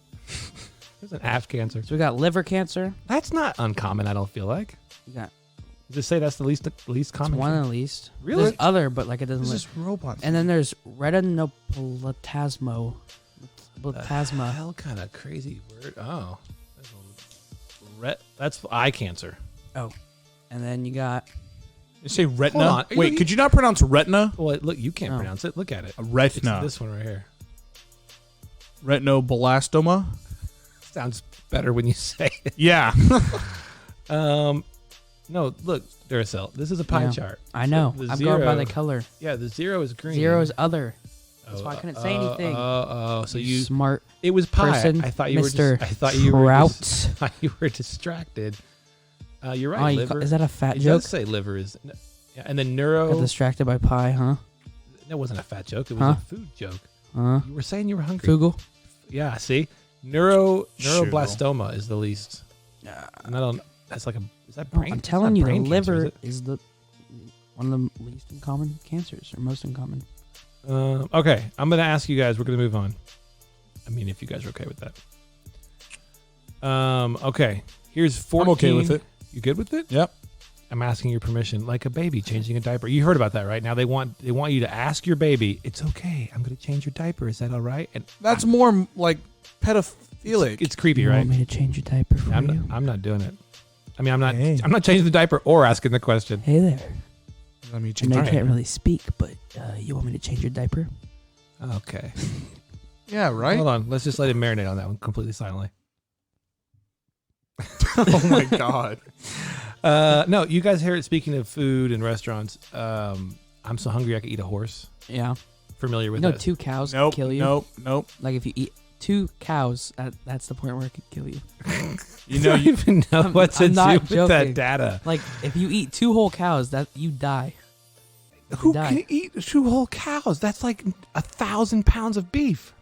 There's an aft cancer. So we got liver cancer. That's not uncommon. I don't feel like. You got Just say that's the least common. it's one of the least. Really? There's other, but like it doesn't. This Look. is robot. And then there's retinoplatasmo. The Plasma. hell kind of crazy word. Oh, that's eye cancer. Oh, and then you got You say Hold retina? on. Wait, could you not pronounce retina? Well, look, you can't Oh. pronounce it. Look at it. A It's retina. this one right here. Retinoblastoma? Sounds better when you say it. Yeah. No, look, Duracell. This is a pie Yeah. chart. I know. The I'm going by zero- the color. Yeah, the 0 is green. 0 is other. That's why I couldn't say anything. So you smart it was pie. person, I thought you Mr. were. I thought you were. Trouts. I thought you were distracted. You're Oh, right. you Liver. is that a fat It joke? does say liver is. Yeah, and then Got neuro. distracted by pie, huh? That wasn't a fat joke. It was Huh? a food joke. Huh? You were saying you were hungry. Google. Yeah. See, neuroblastoma is the least. And I don't. That's like a. Is that No, brain? I'm it's telling not you, the brain cancer, liver is it? is the one of the least uncommon cancers, or most uncommon. Okay, I'm gonna ask you guys. We're gonna move on. I mean, if you guys are okay with that. Okay. Here's 14. I'm okay with it. You good with it? Yep. I'm asking your permission, like a baby changing a diaper. You heard about that, right? Now they want you to ask your baby. It's okay. I'm gonna change your diaper. Is that all right? And That's more like pedophilic. it's creepy, You right? want me to change your diaper for you? I'm not doing it. I mean, I'm not. Hey. I'm not changing the diaper or asking the question. Hey there. Let me I change know you my- can't really speak, but you want me to change your diaper? Okay. Yeah, right? Hold on. Let's just let him marinate on that one completely silently. Oh my god. No, you guys hear it. Speaking of food and restaurants, I'm so hungry I could eat a horse. Yeah. Familiar You with know, that? 2 cows Nope. could kill you. Nope. Like if you eat 2 cows, that's the point where it could kill you. You know, you even know I'm- what to I'm do not with joking. that data. Like if you eat 2 whole cows, that you die. Who die. can eat 2 whole cows? That's like 1,000 pounds of beef.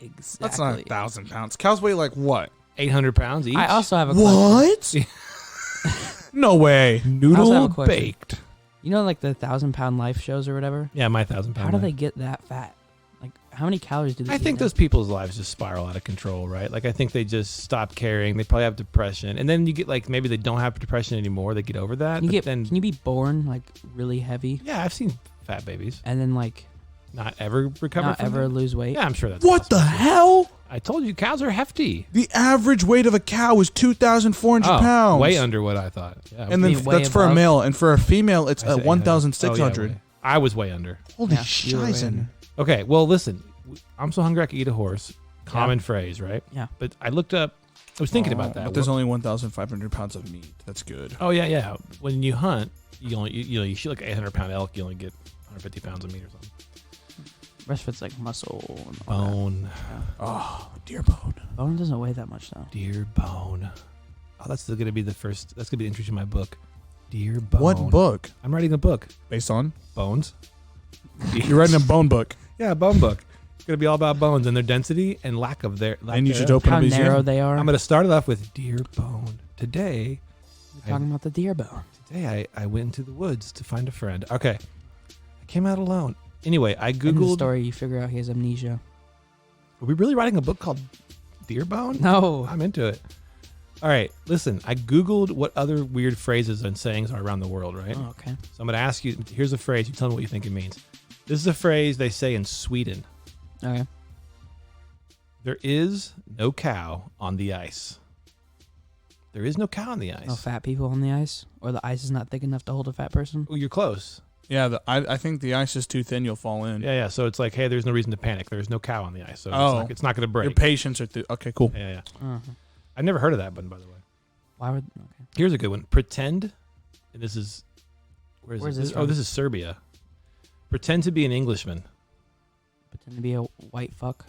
Exactly. that's not 1,000 pounds. Cows weigh like what? 800 pounds each. I also have a question. What? No way. I also have Noodle a question. baked. You know, like the 1,000-pound life shows or whatever. Yeah, my 1,000 pound. How do they get that fat? Like, how many calories do they? I eat think now? those people's lives just spiral out of control, right? Like I think they just stop caring. They probably have depression, and then you get like maybe they don't have depression anymore. They get over that. Can you but then can you be born like really heavy yeah, I've seen fat babies and then like not ever recover. not from ever that. lose weight? Yeah, I'm sure that's What the possible. hell? I told you, cows are hefty. The average weight of a cow is 2,400 pounds. Way under what I thought. Yeah, And then mean way that's for a above? male, and for a female, it's I said 1,600. way. I was way under. Holy Yeah, you were way shizen. under. Okay, well, listen. I'm so hungry I could eat a horse. Common phrase, right? Yeah. But I looked up. I was thinking about that. But there's only 1,500 pounds of meat. That's good. Oh yeah. When you hunt, you shoot like an 800-pound elk. You only get 150 pounds of meat or something. Rest of it's like muscle and all that. Bone, Oh, deer bone. Bone doesn't weigh that much though. deer bone. Oh, that's still gonna be the first. That's gonna be the entry to my book. Deer bone. What book? I'm writing a book. Based on? Bones. You're writing a bone book. Yeah, bone book. It's gonna be all about bones and their density and lack of their. And you should thereof. open How a museum. narrow they are. I'm gonna start it off with deer bone. Today, We're talking about the deer bone. I went into the woods to find a friend. Okay, I came out alone. Anyway, I In the googled. story, you figure out he has amnesia. Are we really writing a book called Deer Bone? No. I'm into it. All right, listen. I googled what other weird phrases and sayings are around the world. Right. Oh, okay. So I'm gonna ask you. Here's a phrase. You tell me what you think it means. This is a phrase they say in Sweden. Okay. There is no cow on the ice. There is no cow on the ice. No fat people on the ice, or the ice is not thick enough to hold a fat person. Oh, you're close. Yeah, I think the ice is too thin. You'll fall in. Yeah. So it's like, hey, there's no reason to panic. There's no cow on the ice, so Oh. it's not going to Your break. patience are okay, cool. Yeah. Uh-huh. I've never heard of that one, by the way. Why would? Okay. Here's a good one. Pretend. And this is. Where's this? this Oh, from? this is Serbia. Pretend to be an Englishman. Pretend to be a white fuck.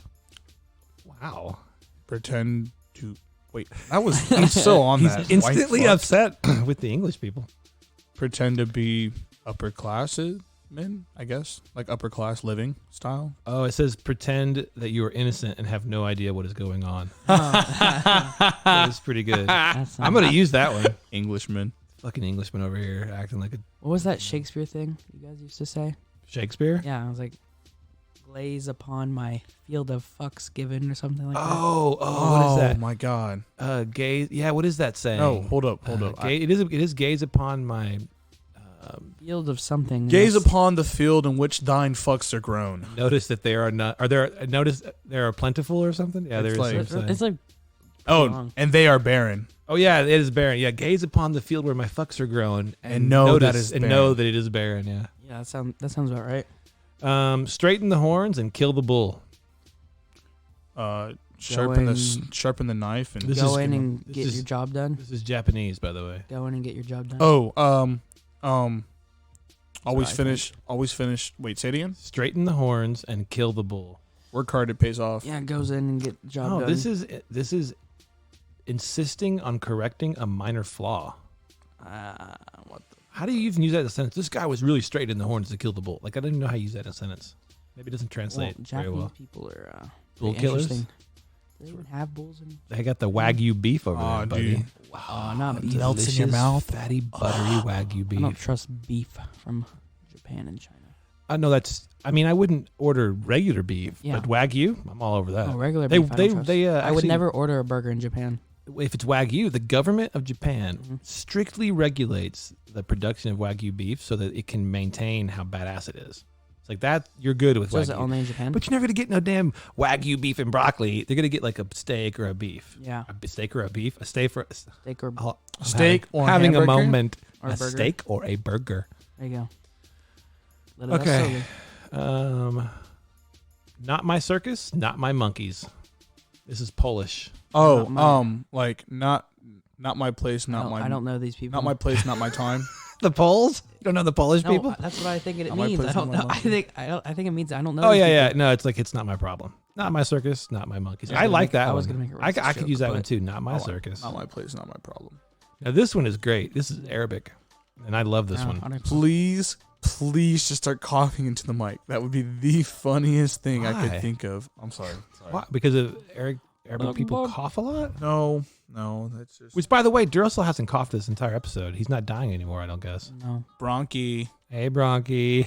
Wow. Pretend to wait. That was he's so on He's that. instantly White fuck. upset with the English people. Pretend to be upper class men, I guess, like upper class living style. Oh, it says pretend that you are innocent and have no idea what is going on. Oh. That is pretty good. That's I'm going to use that one. Englishman. Fucking Englishman over here acting like a What was that Shakespeare thing you guys used to say? Shakespeare. Yeah, I was like, Glaze upon my field of fucks given or something like that. Oh, what is that? Oh my god. Gaze. Yeah, what is that saying? No, hold up. It is gaze upon my. Field of something. Gaze upon the field in which thine fucks are grown. Notice that there are not. Are there? Notice there are plentiful or something. Yeah, It's there is. like- some saying. It's like Oh, long. and they are barren. Oh yeah, it is barren. Yeah, gaze upon the field where my fucks are grown, And know that notice is and barren. know that it is barren. Yeah. yeah, that sounds about right. Straighten the horns and kill the bull. Sharpen in- the knife and This Go is- in and this get is- your job done. This is Japanese, by the way. Go in and get your job done. always I finish. Wait, say it again. Straighten the horns and kill the bull. Work hard, it pays off. Yeah, goes in and get the job Oh, done. this is insisting on correcting a minor flaw. What the? How do you even use that in a sentence? This guy was really straightening the horns to kill the bull. Like I don't even know how you use that in a sentence. Maybe it doesn't translate very Japanese well. people are Bull pretty killers? interesting. Do they even have bulls in? They got the Wagyu beef over Aw, there, buddy. dude. Oh, not beef. Melts in your Delicious, mouth. fatty, buttery Wagyu I don't beef. trust beef from Japan and China. No, that's. I mean, I wouldn't order regular beef, Yeah. but Wagyu, I'm all over that. Oh, regular They beef. I don't trust. I would actually- never order a burger in Japan. If it's Wagyu, the government of Japan Mhm. strictly regulates the production of Wagyu beef so that it can maintain how badass it is. It's like that. You're good with So is it Wagyu. only in Japan? But you're never gonna get no damn Wagyu beef and broccoli. They're gonna get like a steak or a beef. Yeah, A steak or a beef. A steak for steak or I'm Steak or having a hamburger? moment. Or a a burger? steak or a burger. there you go. Let it out Okay. slowly. Not my circus, not my monkeys. This is Polish. Oh, Not mine. like not my place, I not don't- my I don't know these people. not my place, not my time. The Poles? You don't know the Polish No, people? that's what I think it Not my means. I place, don't not my know. I monkey. think it means I don't know. Oh these yeah, yeah. people. No, it's like it's not my problem. Not my circus, not my monkeys. I was I gonna like make- that I was one. gonna make a I racist could use joke, that one but- too. Not my Not circus. Not my place, not my problem. Now this one is great. This is Arabic, and I love this No, one. I don't- Please just start coughing into the mic. That would be the funniest thing I Why? could think of. I'm sorry. Why? Because of Arabic people cough a lot. No, that's just Which, by the way, Duracell hasn't coughed this entire episode. He's not dying anymore, I don't guess. No. bronchi. Hey, Bronchi.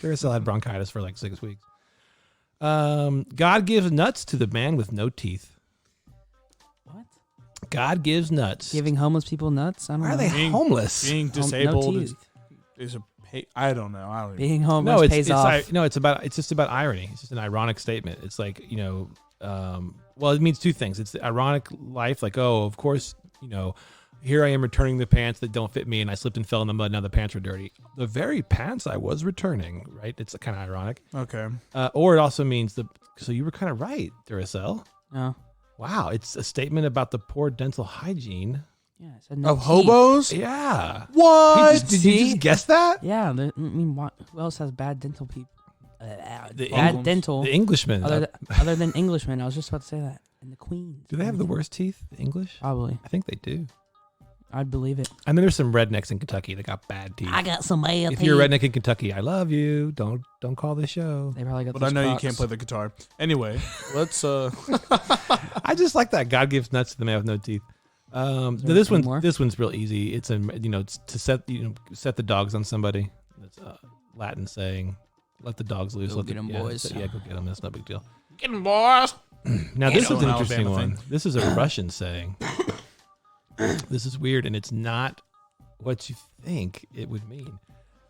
Duracell had bronchitis for like 6 weeks. God gives nuts to the man with no teeth. What? God gives nuts. Giving homeless people nuts? I don't Why know. are they Being- homeless? Being No disabled teeth. is a pay. I don't know. I don't even. Being homeless No, pays off. it's just about irony. It's just an ironic statement. It's like, well, it means two things. It's the ironic life, like, oh, of course, here I am returning the pants that don't fit me, and I slipped and fell in the mud. Now the pants are dirty. The very pants I was returning, right? It's kind of ironic. Okay. Or it also means so you were kind of right, Duracell. No. Wow, it's a statement about the poor dental hygiene. Yeah, I said no Of teeth. hobos? Yeah. What? Did you See? just guess that? Yeah, I mean, who else has bad dental people? The Bad Engl- dental. The Englishman. Other than Englishmen, I was just about to say that. And the Queens. Do they have the worst teeth? The English? Probably. I think they do. I'd believe it. And then there's some rednecks in Kentucky that got bad teeth. got some bad If you're a redneck in Kentucky, I love you. Don't call this show. They probably got But those I know you Crocs. can't play the guitar. Anyway, let's I just like that. God gives nuts to the man with no teeth. there This any one, more? this one's real easy. It's it's to set the dogs on somebody. That's a Latin saying, "Let the dogs loose." Go Let get the, 'em, yeah, boys. Yeah, go get them. That's no big deal. get him, boys. Now this is an an interesting Alabama one. thing. This is a Russian saying. This is weird, and it's not what you think it would mean.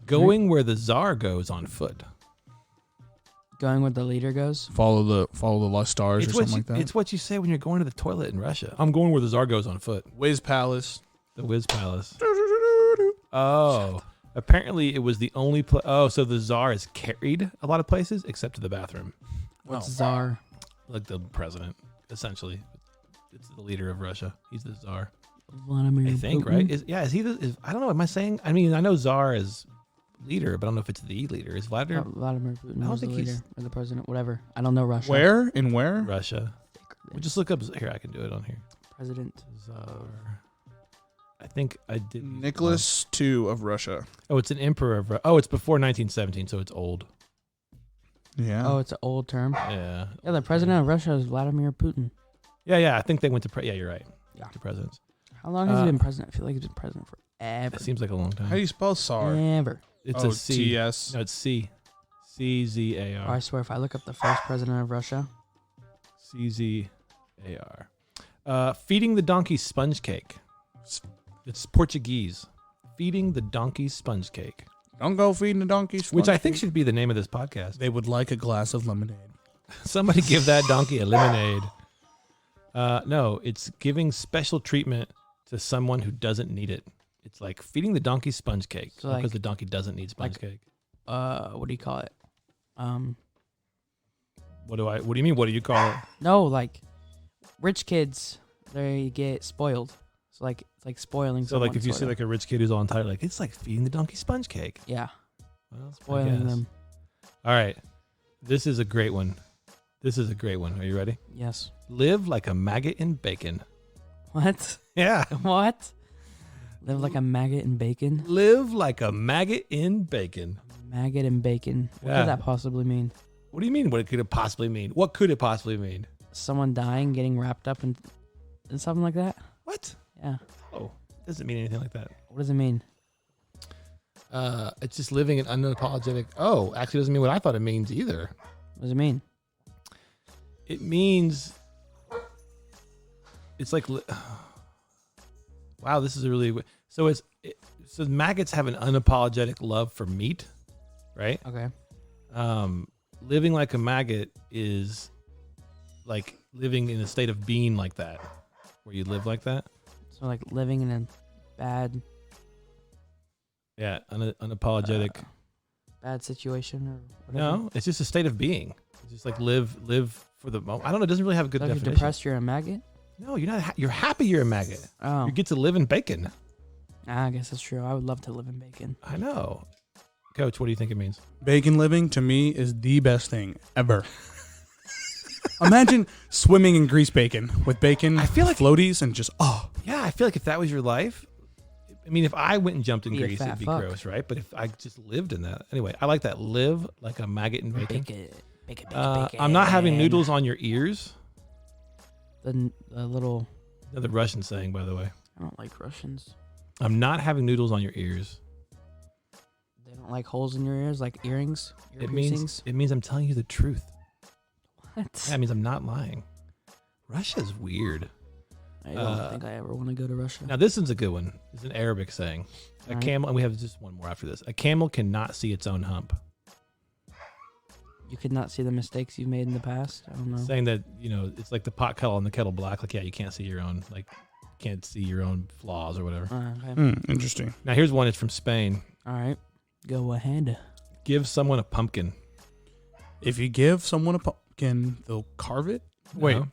Going where the czar goes on foot. Going where the leader goes. Follow the lost stars It's or what something like that. It's what you say when you're going to the toilet in Russia. I'm going where the czar goes on foot. Wiz Palace. The Wiz Palace. Oh, apparently it was the only place. Oh, so the czar is carried a lot of places except to the bathroom. What's Oh. czar? Like the president, essentially. It's the leader of Russia. He's the czar. Vladimir I think, Putin? right? Is he the? I don't know. Am I saying? I mean, I know czar is leader, but I don't know if it's the leader. Is Vladimir Vladimir Putin I don't was the think he's- leader or the president, whatever. I don't know Russia. Where? In where? Russia? We'll just look up here. I can do it on here. President. Czar. I think I did. Nicholas II of Russia. Oh, it's an emperor of. It's before 1917, so it's old. Yeah. Oh, it's an old term. Yeah. Yeah, the president of Russia is Vladimir Putin. Yeah. I think they went to. Yeah, you're right. Yeah. To presidents. How long has he been president? I feel like he's been president forever. It seems like a long time. How do you spell SAR? Ever. It's Oh, a C. TS. No, it's C. CZAR. I swear, if I look up the first president of Russia, CZAR. Feeding the donkey sponge cake. It's Portuguese. Feeding the donkey sponge cake. Don't go feeding the donkeys. Which I think should be the name of this podcast. They would like a glass of lemonade. Somebody give that donkey a lemonade. No, it's giving special treatment to someone who doesn't need it. It's like feeding the donkey sponge cake So because like- the donkey doesn't need sponge cake. what do you call it? What do you mean? What do you call it? No, like rich kids, they get spoiled. So like it's like spoiling. So like someone, if you see sorta. like a rich kid who's all entitled, like it's like feeding the donkey sponge cake. yeah, Well, I spoiling guess. them. All right, this is a great one. Are you ready? Yes. Live like a maggot in bacon. What? Yeah. What? Live like a maggot in bacon. Live like a maggot in bacon. Maggot and bacon. What Yeah. could that possibly mean? What do you mean? What could it possibly mean? What could it possibly mean? Someone dying, getting wrapped up in something like that? What? Yeah. Oh, doesn't mean anything like that. What does it mean? It's just living an unapologetic. Oh, actually, doesn't mean what I thought it means either. What does it mean? It means it's like. Wow, this is a really so so maggots have an unapologetic love for meat, right? Okay. Living like a maggot is like living in a state of being like that, where you live like that. So like living in a bad Unapologetic. bad situation or whatever. No, it's just a state of being. It's just like live for the moment. I don't know. It doesn't really have a good So if definition. you're depressed, you're a maggot? No, you're not. You're happy. You're a maggot. Oh. You get to live in bacon. I guess that's true. I would love to live in bacon. I know. Coach, what do you think it means? Bacon living to me is the best thing ever. Imagine swimming in grease bacon with bacon, I feel like- floaties, and just Yeah, I feel like if that was your life, I mean, if I went and jumped in Be a grease, fat it'd be fuck. gross, right? But if I just lived in that, anyway, I like that. Live like a maggot in bacon. Bacon. I'm not having noodles on your ears. The little. Another Russian saying, by the way. I don't like Russians. I'm not having noodles on your ears. They don't like holes in your ears, like earrings, ear It piercings. means I'm telling you the truth. What? Yeah, it means I'm not lying. Russia's weird. I don't think I ever want to go to Russia. Now this one's a good one. It's an Arabic saying. A Alright. camel, and we have just one more after this. A camel cannot see its own hump. You could not see the mistakes you've made in the past. I don't know. Saying that, it's like the pot kettle and the kettle black. Like, yeah, you can't see your own, can't see your own flaws or whatever. Okay. interesting. Now here's one. It's from Spain. All right. Go ahead. Give someone a pumpkin. If you give someone a pumpkin, they'll carve it. Wait, No.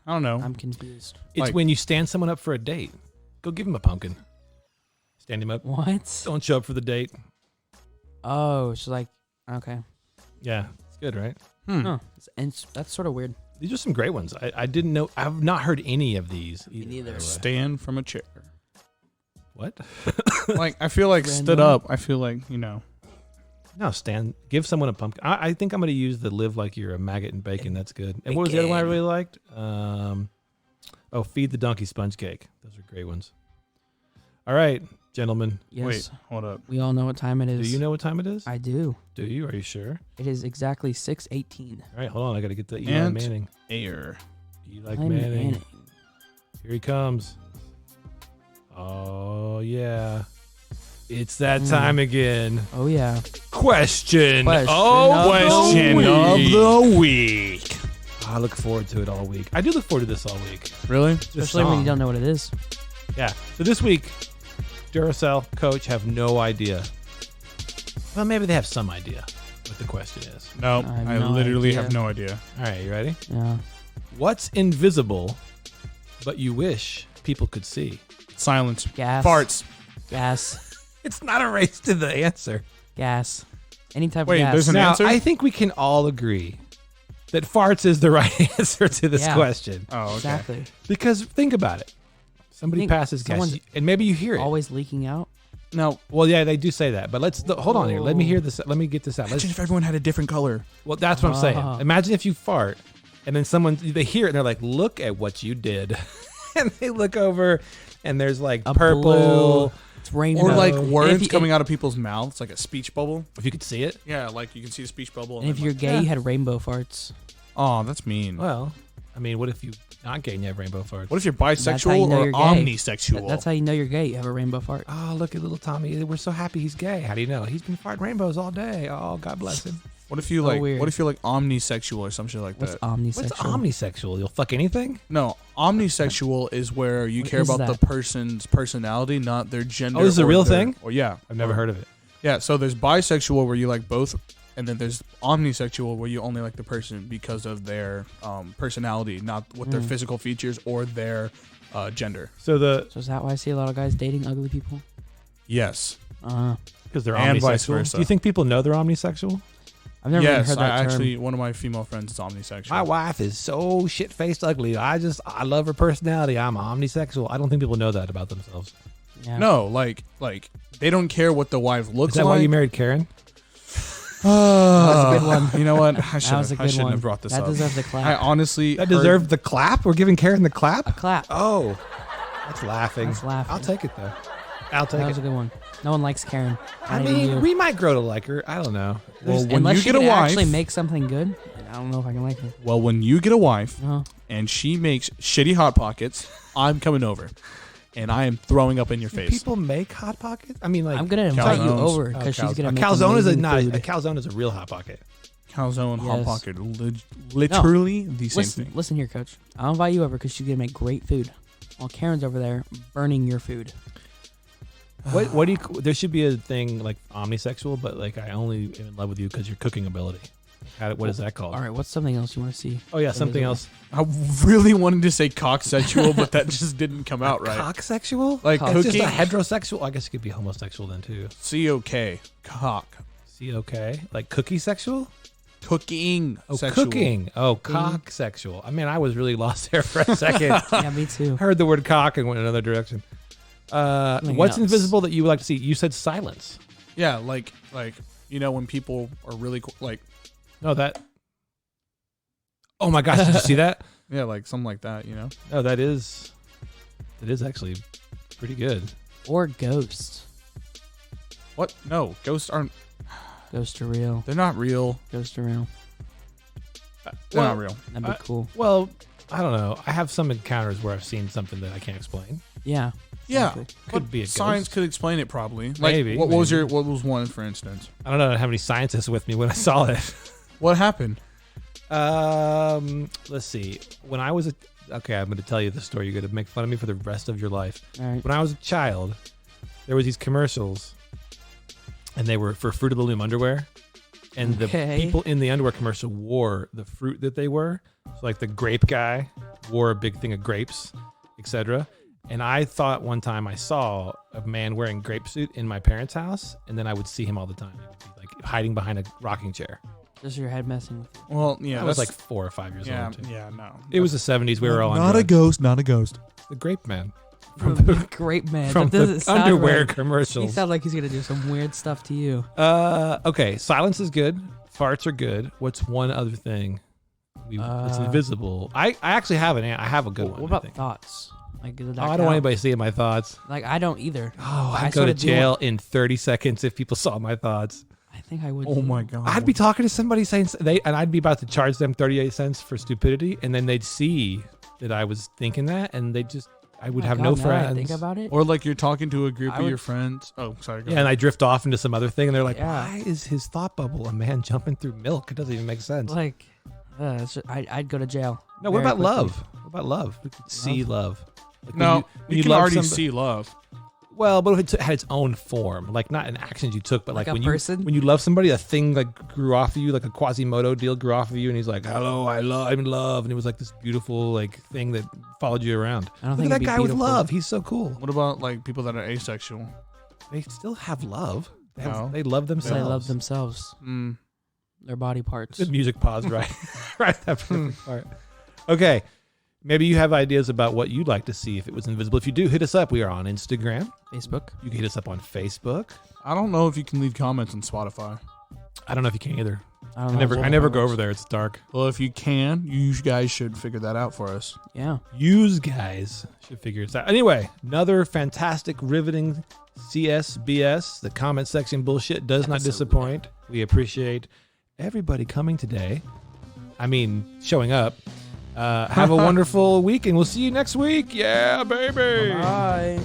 I don't know. I'm confused. It's Like- when you stand someone up for a date. Go give him a pumpkin. Stand him up. What? Don't show up for the date. Oh, it's like, okay. Yeah, it's good, right? Huh. That's sort of weird. These are some great ones. I didn't know. I've not heard any of these. Me either, neither. by the way. Stand from a chair. What? Like I feel like stood Random. up. I feel like No, stand. Give someone a pumpkin. I think I'm going to use the live like you're a maggot and bacon. That's good. And what was the other one I really liked? Feed the donkey sponge cake. Those are great ones. All right, gentlemen. Yes. Wait, hold up. We all know what time it Do is. you know what time it is? I do. Do you? Are you sure? It is exactly 6:18. All right, hold on. I got to get the Eli And- Manning. Air. Eli I'm Manning. Manning. Here he comes. Oh, yeah. It's that time again. Oh yeah. Question, Question of Question the of week. the week. I look forward to it all week. I do look forward to this all week. Really? This Especially when you song. don't know what it is. Yeah. So this week, Duracell, Coach have no idea. Well, maybe they have some idea what the question is. No, I have I no literally idea. have no idea. All right, you ready? Yeah. What's invisible, but you wish people could see? Silence. Gas. Farts. Gas. It's not a race to the answer. Gas. Any type Wait, of gas. there's an Now, answer? I think we can all agree that farts is the right answer to this Yeah. question. Oh, okay. Exactly. Because think about it. Somebody Think passes gas, someone's and maybe you hear it. Always leaking out. Now, Well, yeah, they do say that. But hold on here. Let me hear this. Let me get this out. imagine if everyone had a different color. Well, that's what I'm saying. Ah. Imagine if you fart, and then they hear it, and they're like, "Look at what you did," and they look over, and there's like A purple, blue, It's rainbow. Or like And words if you- coming out of people's mouths, like a speech bubble. If you could see it. Yeah, like you can see the speech bubble. And if then, you're like, gay, you had rainbow farts. oh, that's mean. Well, I mean, what if you not gay and you have rainbow farts? What if you're That's how bisexual you know or you're gay. omnisexual? That's how you know you're gay. You have a rainbow fart. Oh, look at little Tommy. We're so happy he's gay. How do you know? He's been farting rainbows all day. Oh, God bless him. What if you So like? weird. What if you're like omnisexual or some shit like What's that? omnisexual? What's omnisexual? You'll fuck anything? No, omnisexual is where you What care is about the that? person's personality, not their gender. Oh, this is a or real their- thing? Or yeah, I've never heard of it. Yeah, so there's bisexual where you like both, and then there's omnisexual where you only like the person because of their personality, not what their physical features or their gender. So So is that why I see a lot of guys dating ugly people? Yes. because they're And omnisexual. vice versa. Do you think people know they're omnisexual? I've never even Yes, heard I that term. actually one of my female friends is omnisexual. My wife is so shit-faced ugly. I love her personality. I'm omnisexual. I don't think people know that about themselves. Yeah. No, like they don't care what the wife looks Is that like. why you married Karen? That was a good one. You know what? I That was a shouldn't good one. have brought this That up. deserves a clap. I honestly That heard- deserved the clap? We're giving Karen the a clap? clap. Oh, that's laughing. That's laughing. I'll take it, though. I'll take That was it. a good one. No one likes Karen. I Not even you. mean, we might grow to like her. I don't know. Well, when Unless you she get a can wife, actually make something good, I don't know if I can like her. well, when you get a wife No. and she makes shitty hot pockets, I'm coming over, and I am throwing up in your Do face. people make hot pockets? I mean, like I'm gonna invite you Calzones. over Oh, because she's gonna a make calzone is amazing not food. a calzone is a real hot pocket. Calzone, hot Yes. pocket, literally the same Listen, thing. listen here, Coach. I'll invite you over because she's gonna make great food, while Karen's over there burning your food. What do you? There should be a thing like omnisexual, but like I only am in love with you because your cooking ability. What is that called? All right, what's something else you want to see? Oh yeah, something else. I really wanted to say cocksexual, but that just didn't come out right. Cocksexual? Like Cock. It's just cooking, a heterosexual. I guess it could be homosexual then too. COK, cock, Okay, like cookie sexual? cooking, Oh, sexual. cooking. Oh, cock sexual. I mean, I was really lost there for a second. Yeah, me too. Heard the word cock and went another direction. Something What's else. invisible that you would like to see? You said silence. Yeah, like you know when people are really like No, that. Oh my gosh! Did you see that? yeah, like something like that. You know. No, that is actually pretty good. Or ghosts. What? No, ghosts aren't. Ghosts are real. They're not real. Ghosts are real. They're not real. That'd be cool. Well, I don't know. I have some encounters where I've seen something that I can't explain. Yeah. Yeah, Exactly. Could be a science ghost. could explain it probably. Like, Maybe, What was maybe. your? What was one, for instance? I don't know. I don't have any scientists with me when I saw it. What happened? Let's see. When I was okay, I'm going to tell you the story. You're going to make fun of me for the rest of your life. All right. When I was a child, there was these commercials, and they were for Fruit of the Loom underwear, and Okay. the people in the underwear commercial wore the fruit that they were. So like the grape guy wore a big thing of grapes, etc. And I thought one time I saw a man wearing grape suit in my parents' house, and then I would see him all the time. He would be like hiding behind a rocking chair. Just your head messing with you. Well, yeah, I was that's like 4 or 5 years yeah, old. Too. yeah, no. It was the 70s. We were all on not a drugs. ghost, not a ghost. The grape man Great man. from that doesn't the sound underwear right. He commercials. sounds like he's gonna do some weird stuff to you. Okay, silence is good. Farts are good. What's one other thing? It's invisible. I actually have I have a good one. What I about think. thoughts? Like, does that I don't count? want anybody seeing my thoughts. Like, I don't either. Oh, I I'd go sorta to do jail want- in 30 seconds if people saw my thoughts. I think I would. Oh too. my god. I'd be talking to somebody saying and I'd be about to charge them 38 cents for stupidity, and then they'd see that I was thinking that, and I would Oh my have God, no now that I friends. think about it. Or like you're talking to a group I of would- your friends. Oh, sorry. Go Yeah, and I drift off into some other thing, and they're like, Yeah. "Why is his thought bubble a man jumping through milk? It doesn't even make sense." Like, I'd go to jail. No, what very about quickly. love? What about love? We could see love. Like when No, when you can love already somebody- see love. Well, but if it had its own form, like not in actions you took, but Like like, a when person? when you love somebody, a thing like grew off of you, like a Quasimodo deal grew off of you, and he's like, "Hello, I'm in love," and it was like this beautiful like thing that followed you around. I don't Look think at it'd that be guy with beautiful. love. He's so cool. What about like people that are asexual? They still have love. No. They love themselves. They love themselves. Mm. Their body parts. The music paused right, right at that perfect part. Okay, maybe you have ideas about what you'd like to see if it was invisible. If you do, hit us up. We are on Instagram. Facebook. You can hit us up on Facebook. I don't know if you can leave comments on Spotify. I don't know if you can either. I don't I know. never, What I never that go works. over there. It's dark. Well, if you can, you guys should figure that out for us. Yeah. Use guys should figure it out. Anyway, another fantastic, riveting CSBS. The comment section bullshit does not disappoint. We appreciate everybody coming today. I mean, showing up. Have a wonderful week, and we'll see you next week. Yeah, baby. Bye.